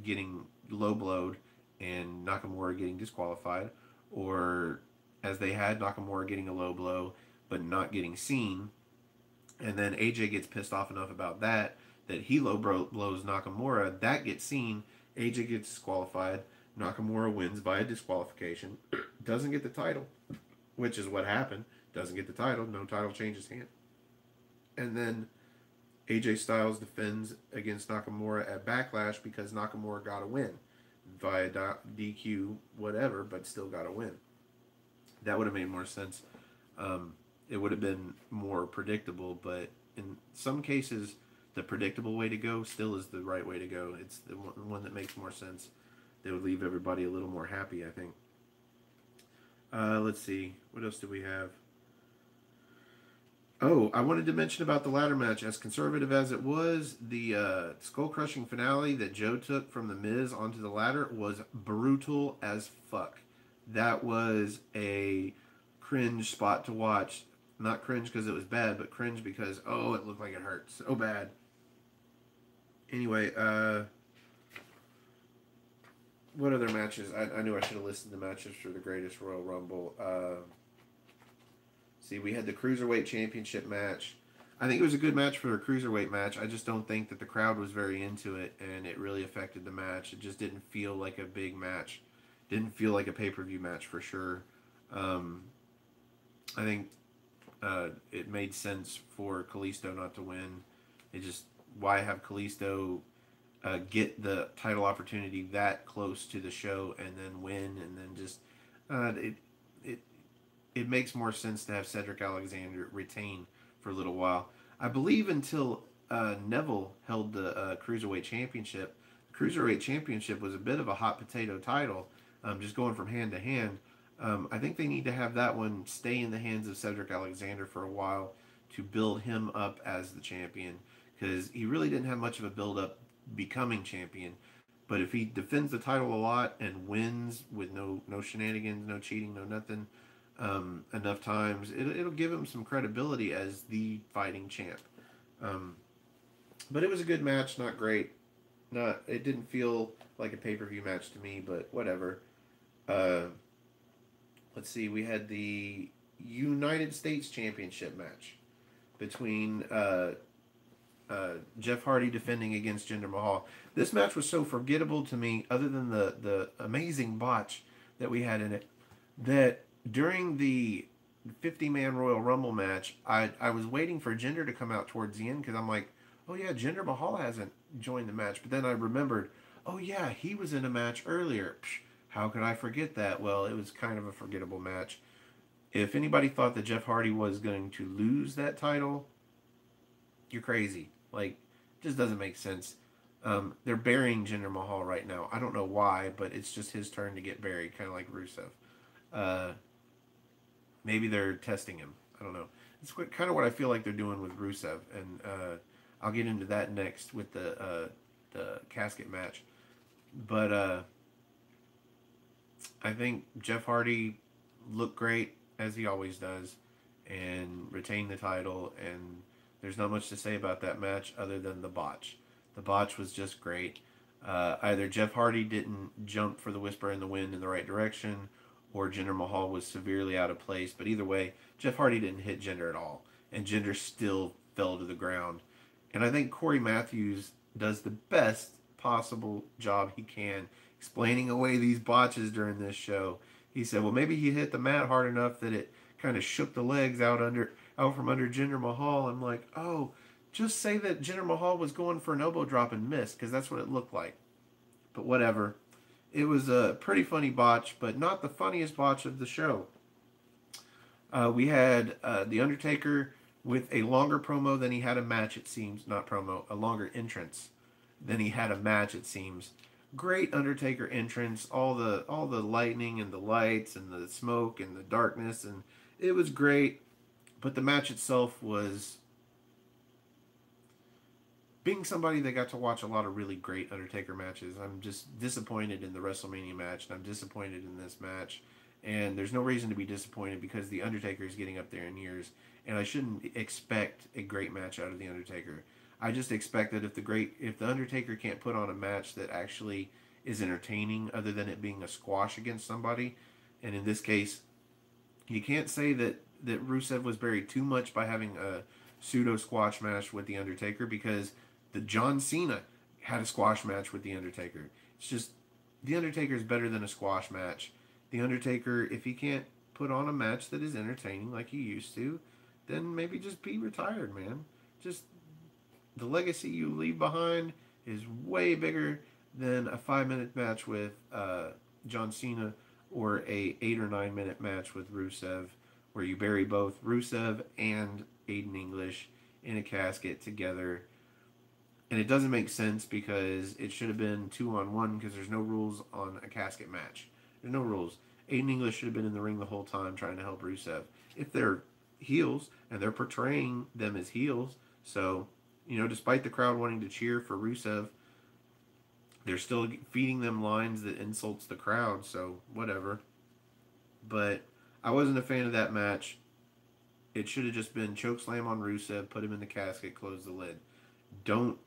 getting low blowed and Nakamura getting disqualified, or as they had Nakamura getting a low blow but not getting seen, and then AJ gets pissed off enough about that he low blows Nakamura, that gets seen, AJ gets disqualified, Nakamura wins by a disqualification, doesn't get the title, which is what happened, doesn't get the title, no title changes hand, and then AJ Styles defends against Nakamura at Backlash because Nakamura got a win via DQ, whatever, but still got a win. That would have made more sense. It would have been more predictable, but in some cases, the predictable way to go still is the right way to go. It's the one that makes more sense. They would leave everybody a little more happy, I think. Let's see. What else do we have? Oh, I wanted to mention about the ladder match. As conservative as it was, the skull-crushing finale that Joe took from The Miz onto the ladder was brutal as fuck. That was a cringe spot to watch. Not cringe because it was bad, but cringe because, oh, it looked like it hurt so bad. Anyway, what other matches? I knew I should have listed the matches for the Greatest Royal Rumble. See, we had the Cruiserweight Championship match. I think it was a good match for a Cruiserweight match. I just don't think that the crowd was very into it, and it really affected the match. It just didn't feel like a big match. Didn't feel like a pay-per-view match for sure. I think it made sense for Kalisto not to win. It just, why have Kalisto get the title opportunity that close to the show and then win, and then just it makes more sense to have Cedric Alexander retain for a little while. I believe until Neville held the Cruiserweight Championship. The Cruiserweight Championship was a bit of a hot potato title, just going from hand to hand. I think they need to have that one stay in the hands of Cedric Alexander for a while to build him up as the champion, because he really didn't have much of a build-up becoming champion. But if he defends the title a lot and wins with no shenanigans, no cheating, no nothing, enough times, it'll give him some credibility as the fighting champ. But it was a good match, not great. It didn't feel like a pay-per-view match to me, but whatever. Let's see, we had the United States Championship match between Jeff Hardy defending against Jinder Mahal. This match was so forgettable to me, other than the amazing botch that we had in it, that during the 50-man Royal Rumble match, I was waiting for Jinder to come out towards the end, because I'm like, oh yeah, Jinder Mahal hasn't joined the match. But then I remembered, oh yeah, he was in a match earlier. Psh, how could I forget that? Well, it was kind of a forgettable match. If anybody thought that Jeff Hardy was going to lose that title, you're crazy. Like, it just doesn't make sense. They're burying Jinder Mahal right now. I don't know why, but it's just his turn to get buried, kind of like Rusev. Maybe they're testing him. I don't know. It's kind of what I feel like they're doing with Rusev, and I'll get into that next with the casket match. But I think Jeff Hardy looked great, as he always does, and retained the title, and there's not much to say about that match other than the botch. The botch was just great. Either Jeff Hardy didn't jump for the Whisper in the Wind in the right direction, or Jinder Mahal was severely out of place. But either way, Jeff Hardy didn't hit Jinder at all, and Jinder still fell to the ground. And I think Corey Matthews does the best possible job he can explaining away these botches during this show. He said, well, maybe he hit the mat hard enough that it kind of shook the legs out from under Jinder Mahal. I'm like, oh, just say that Jinder Mahal was going for an elbow drop and missed, because that's what it looked like. But whatever. It was a pretty funny botch, but not the funniest botch of the show. We had The Undertaker with a longer promo than he had a match, it seems. Not promo, a longer entrance than he had a match, it seems. Great Undertaker entrance, all the lightning and the lights and the smoke and the darkness, and it was great. But the match itself was, being somebody that got to watch a lot of really great Undertaker matches, I'm just disappointed in the WrestleMania match, and I'm disappointed in this match. And there's no reason to be disappointed because the Undertaker is getting up there in years, and I shouldn't expect a great match out of the Undertaker. I just expect that if the Undertaker can't put on a match that actually is entertaining, other than it being a squash against somebody, and in this case, you can't say that Rusev was buried too much by having a pseudo squash match with the Undertaker, because the John Cena had a squash match with the Undertaker. It's just, the Undertaker is better than a squash match. The Undertaker, if he can't put on a match that is entertaining like he used to, then maybe just be retired, man. Just, the legacy you leave behind is way bigger than a 5-minute match with John Cena, or a 8 or 9 minute match with Rusev, where you bury both Rusev and Aiden English in a casket together. And it doesn't make sense because it should have been 2-on-1, because there's no rules on a casket match. There's no rules. Aiden English should have been in the ring the whole time trying to help Rusev. If they're heels, and they're portraying them as heels, so, despite the crowd wanting to cheer for Rusev, they're still feeding them lines that insults the crowd, so whatever. But I wasn't a fan of that match. It should have just been chokeslam on Rusev, put him in the casket, close the lid. Don't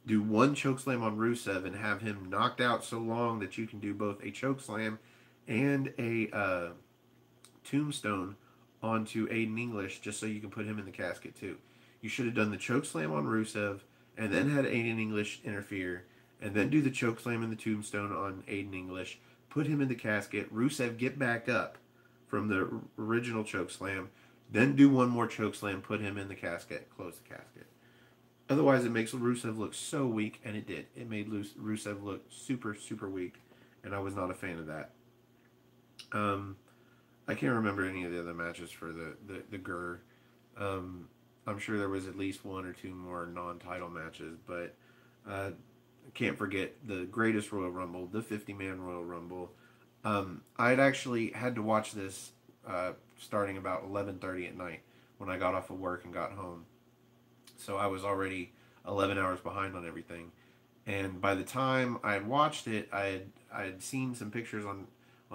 do one chokeslam on Rusev and have him knocked out so long that you can do both a chokeslam and a tombstone onto Aiden English just so you can put him in the casket too. You should have done the chokeslam on Rusev and then had Aiden English interfere, and then do the chokeslam and the tombstone on Aiden English, put him in the casket, Rusev get back up from the original chokeslam, then do one more chokeslam, put him in the casket, close the casket. Otherwise, it makes Rusev look so weak, and it did. It made Rusev look super, super weak, and I was not a fan of that. I can't remember any of the other matches for the GER. I'm sure there was at least 1 or 2 more non-title matches, but I can't forget the greatest Royal Rumble, the 50-man Royal Rumble. I'd actually had to watch this starting about 11:30 at night when I got off of work and got home. So I was already 11 hours behind on everything. And by the time I had watched it, I had seen some pictures on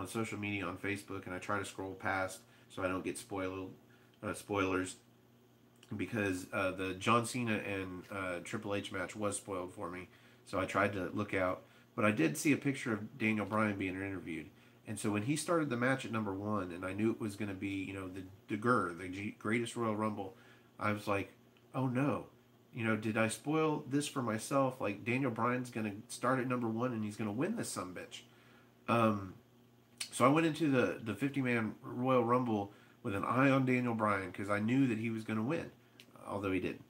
social media, on Facebook, and I try to scroll past so I don't get spoilers, because the John Cena and Triple H match was spoiled for me. So I tried to look out. But I did see a picture of Daniel Bryan being interviewed. And so when he started the match at number 1, and I knew it was going to be, the GER, the greatest Royal Rumble, I was like, oh no, did I spoil this for myself? Like, Daniel Bryan's going to start at number 1 and he's going to win this sumbitch. So I went into the 50-man Royal Rumble with an eye on Daniel Bryan, because I knew that he was going to win, although he didn't.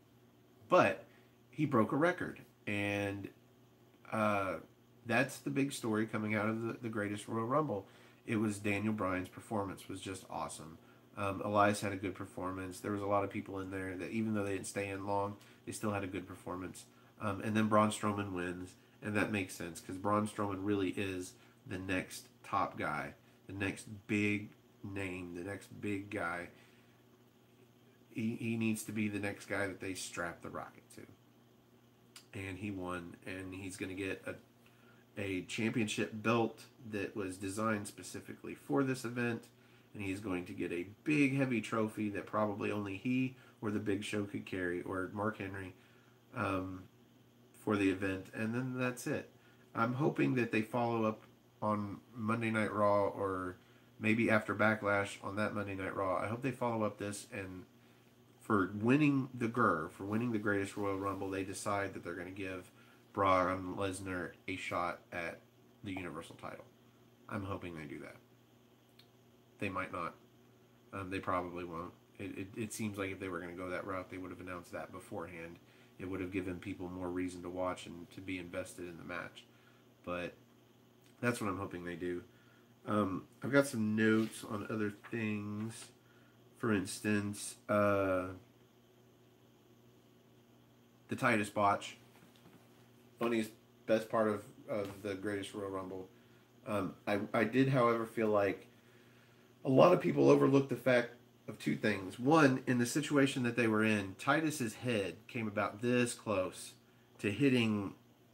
But he broke a record, and that's the big story coming out of the greatest Royal Rumble. It was Daniel Bryan's performance was just awesome. Elias had a good performance. There was a lot of people in there that, even though they didn't stay in long, they still had a good performance. And then Braun Strowman wins, and that makes sense, because Braun Strowman really is the next top guy, the next big name, the next big guy. He needs to be the next guy that they strap the rocket to. And he won, and he's going to get a championship belt that was designed specifically for this event. And he's going to get a big, heavy trophy that probably only he or the Big Show could carry, or Mark Henry, for the event. And then that's it. I'm hoping that they follow up on Monday Night Raw, or maybe after Backlash on that Monday Night Raw. I hope they follow up this, and for winning the GER, for winning the greatest Royal Rumble, they decide that they're going to give Brock Lesnar a shot at the Universal title. I'm hoping they do that. They might not. They probably won't. It seems like if they were going to go that route, they would have announced that beforehand. It would have given people more reason to watch and to be invested in the match. but that's what I'm hoping they do. I've got some notes on other things. For instance, the Titus botch. Funniest, best part of the Greatest Royal Rumble. I did, however, feel like a lot of people overlooked the fact of two things. One, in the situation that they were in, Titus's head came about this close to hitting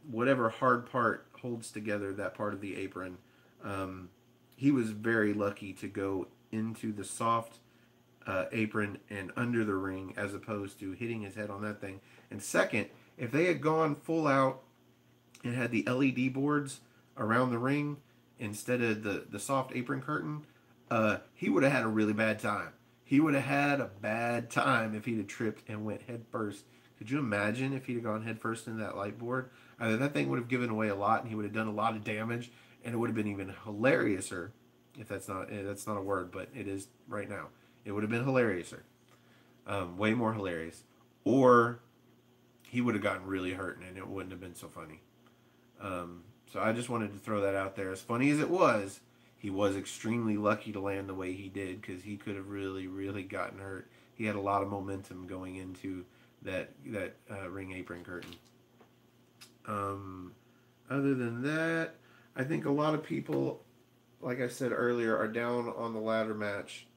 whatever hard part holds together that part of the apron. He was very lucky to go into the soft apron and under the ring as opposed to hitting his head on that thing. And second, if they had gone full out and had the LED boards around the ring instead of the soft apron curtain, he would have had a really bad time. He would have had a bad time if he'd have tripped and went head first. Could you imagine if he'd have gone head first into that light board? Either that thing would have given away a lot and he would have done a lot of damage, and it would have been even hilariouser, if that's not a word, but it is right now. It would have been hilariouser. Way more hilarious. Or he would have gotten really hurt and it wouldn't have been so funny. So I just wanted to throw that out there. As funny as it was, he was extremely lucky to land the way he did, because he could have really, really gotten hurt. He had a lot of momentum going into that ring apron curtain. Other than that, I think a lot of people, like I said earlier, are down on the ladder match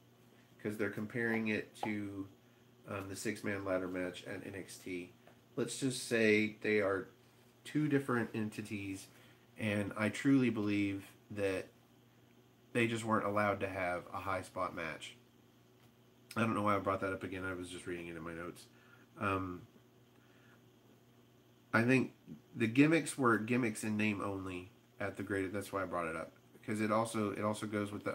because they're comparing it to the 6-man ladder match at NXT. Let's just say they are two different entities, and I truly believe that they just weren't allowed to have a high spot match. I don't know why I brought that up again. I was just reading it in my notes. I think the gimmicks were gimmicks in name only at the greatest. That's why I brought it up, because it also goes with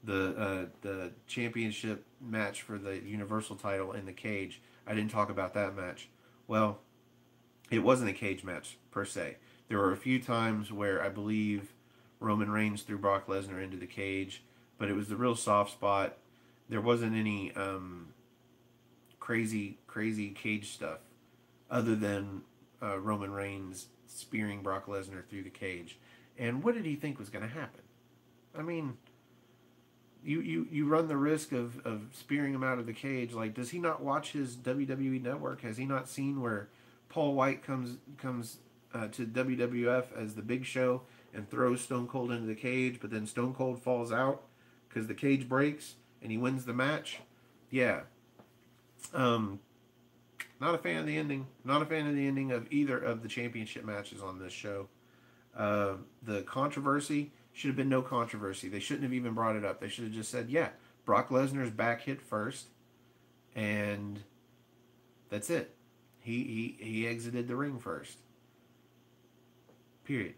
the championship match for the Universal title in the cage. I didn't talk about that match. Well, it wasn't a cage match per se. There were a few times where I believe Roman Reigns threw Brock Lesnar into the cage, but it was the real soft spot. There wasn't any crazy cage stuff other than Roman Reigns spearing Brock Lesnar through the cage. And what did he think was going to happen? I mean, you run the risk of spearing him out of the cage. Like, does he not watch his WWE network? Has he not seen where Paul White comes to WWF as the Big Show and throws Stone Cold into the cage, but then Stone Cold falls out because the cage breaks and he wins the match? Yeah. Not a fan of the ending. Not a fan of the ending of either of the championship matches on this show. The controversy should have been no controversy. They shouldn't have even brought it up. They should have just said, yeah, Brock Lesnar's back hit first, and that's it. He exited the ring first. Period.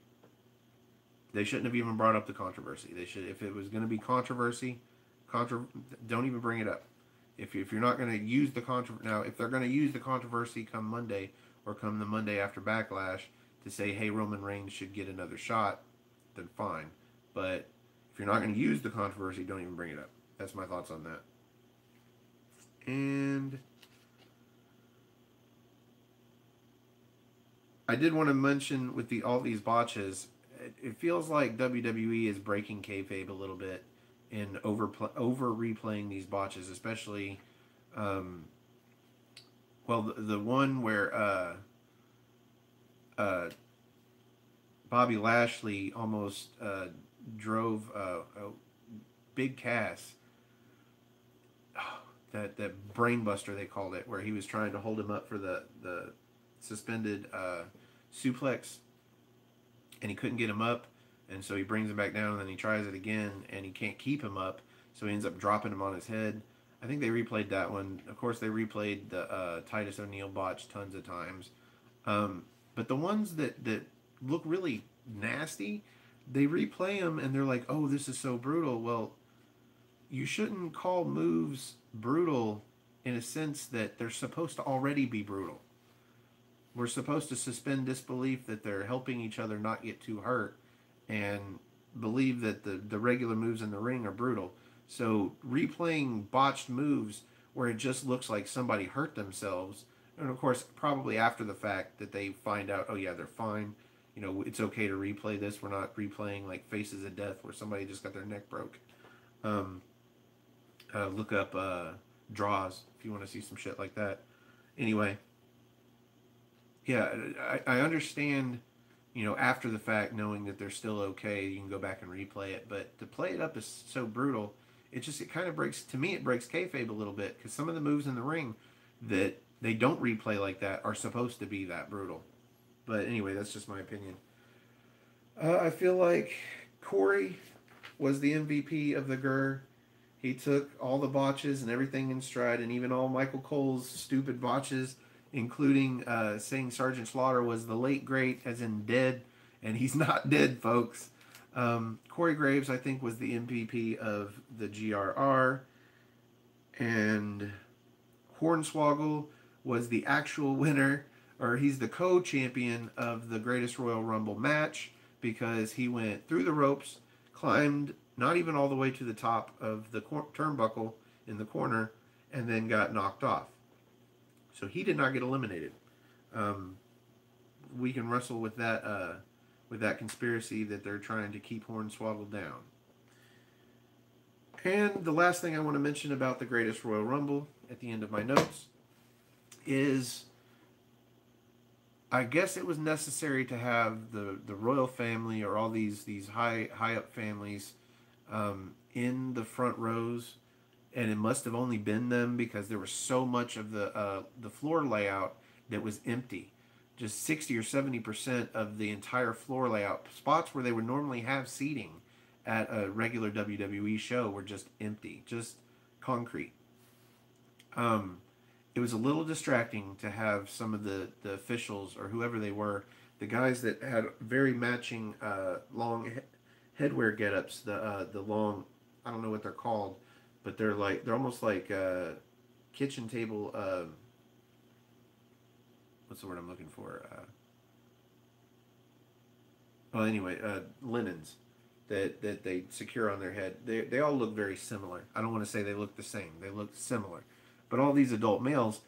They shouldn't have even brought up the controversy. They should, if it was going to be controversy, don't even bring it up. If you're not going to use the now, if they're going to use the controversy come Monday or come the Monday after Backlash to say, hey, Roman Reigns should get another shot, then fine. But if you're not going to use the controversy, don't even bring it up. That's my thoughts on that. And I did want to mention with all these botches, it feels like WWE is breaking kayfabe a little bit in over replaying these botches, especially, the one where Bobby Lashley almost drove a Big Cass, that brain buster they called it, where he was trying to hold him up for the suspended suplex, and he couldn't get him up, and so he brings him back down, and then he tries it again, and he can't keep him up, so he ends up dropping him on his head. I think they replayed that one. Of course, they replayed the Titus O'Neil botch tons of times. But the ones that look really nasty, they replay them, and they're like, oh, this is so brutal. Well, you shouldn't call moves brutal in a sense that they're supposed to already be brutal. We're supposed to suspend disbelief that they're helping each other not get too hurt and believe that the regular moves in the ring are brutal. So replaying botched moves where it just looks like somebody hurt themselves, and of course probably after the fact that they find out, oh yeah, they're fine, you know, it's okay to replay this. We're not replaying like Faces of Death where somebody just got their neck broke. Look up draws if you want to see some shit like that. Anyway, yeah, I understand, you know, after the fact, knowing that they're still okay, you can go back and replay it. But to play it up is so brutal. It kind of breaks, to me, it breaks kayfabe a little bit, because some of the moves in the ring that they don't replay like that are supposed to be that brutal. But anyway, that's just my opinion. I feel like Corey was the MVP of the GER. He took all the botches and everything in stride, and even all Michael Cole's stupid botches, including saying Sergeant Slaughter was the late great, as in dead, and he's not dead, folks. Corey Graves, I think, was the MVP of the GRR, and Hornswoggle was the actual winner, or he's the co-champion of the Greatest Royal Rumble match, because he went through the ropes, climbed not even all the way to the top of the turnbuckle in the corner, and then got knocked off. So he did not get eliminated. We can wrestle with that conspiracy that they're trying to keep Hornswoggle down. And the last thing I want to mention about the Greatest Royal Rumble at the end of my notes is, I guess it was necessary to have the royal family, or all these high up families in the front rows, and it must have only been them because there was so much of the floor layout that was empty. Just 60 or 70% of the entire floor layout, spots where they would normally have seating at a regular WWE show, were just empty, just concrete. It was a little distracting to have some of the officials, or whoever they were, the guys that had very matching long headwear get-ups, the long, I don't know what they're called, but they're almost like kitchen table, what's the word I'm looking for? Well, anyway, linens that they secure on their head. They all look very similar. I don't want to say they look the same. They look similar. But all these adult males,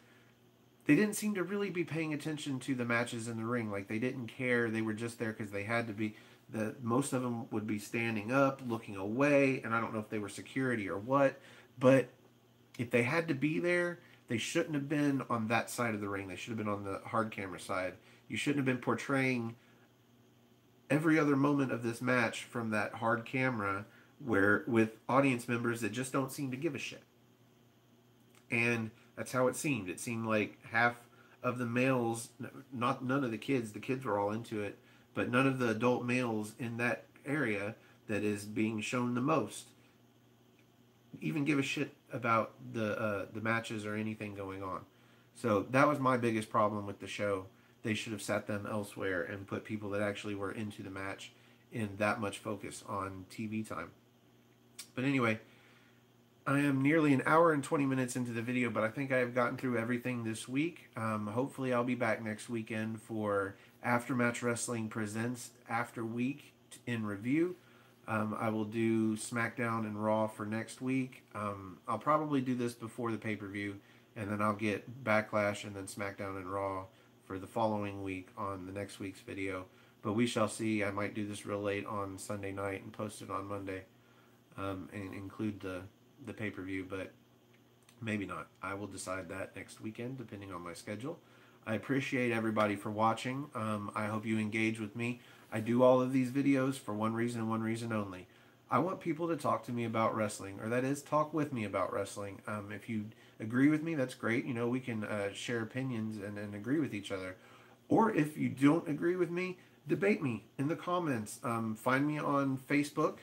they didn't seem to really be paying attention to the matches in the ring. Like, they didn't care. They were just there because they had to be. Most of them would be standing up, looking away, and I don't know if they were security or what. But if they had to be there, they shouldn't have been on that side of the ring. They should have been on the hard camera side. You shouldn't have been portraying every other moment of this match from that hard camera, where with audience members that just don't seem to give a shit. And that's how it seemed. It seemed like half of the males, none of the kids were all into it, but none of the adult males in that area that is being shown the most even give a shit about the matches or anything going on. So that was my biggest problem with the show. They should have sat them elsewhere and put people that actually were into the match in that much focus on TV time. But anyway, I am nearly an hour and 20 minutes into the video, but I think I have gotten through everything this week. Hopefully I'll be back next weekend for Aftermatch Wrestling Presents After Week in review. I will do SmackDown and Raw for next week. I'll probably do this before the pay-per-view, and then I'll get Backlash and then SmackDown and Raw for the following week on the next week's video. But we shall see. I might do this real late on Sunday night and post it on Monday, and include the pay-per-view, but maybe not. I will decide that next weekend, depending on my schedule. I appreciate everybody for watching. I hope you engage with me. I do all of these videos for one reason and one reason only. I want people to talk to me about wrestling, or that is, talk with me about wrestling. If you agree with me, that's great. You know, we can share opinions and agree with each other. Or if you don't agree with me, debate me in the comments. Find me on Facebook.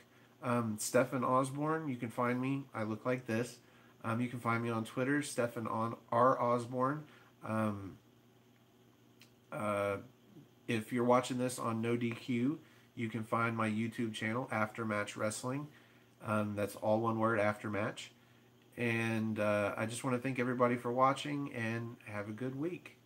Stefan Osborne, you can find me. I look like this. You can find me on Twitter, Stefan R. Osborne. If you're watching this on No DQ, you can find my YouTube channel, Aftermatch Wrestling. That's all one word, Aftermatch. And I just want to thank everybody for watching, and have a good week.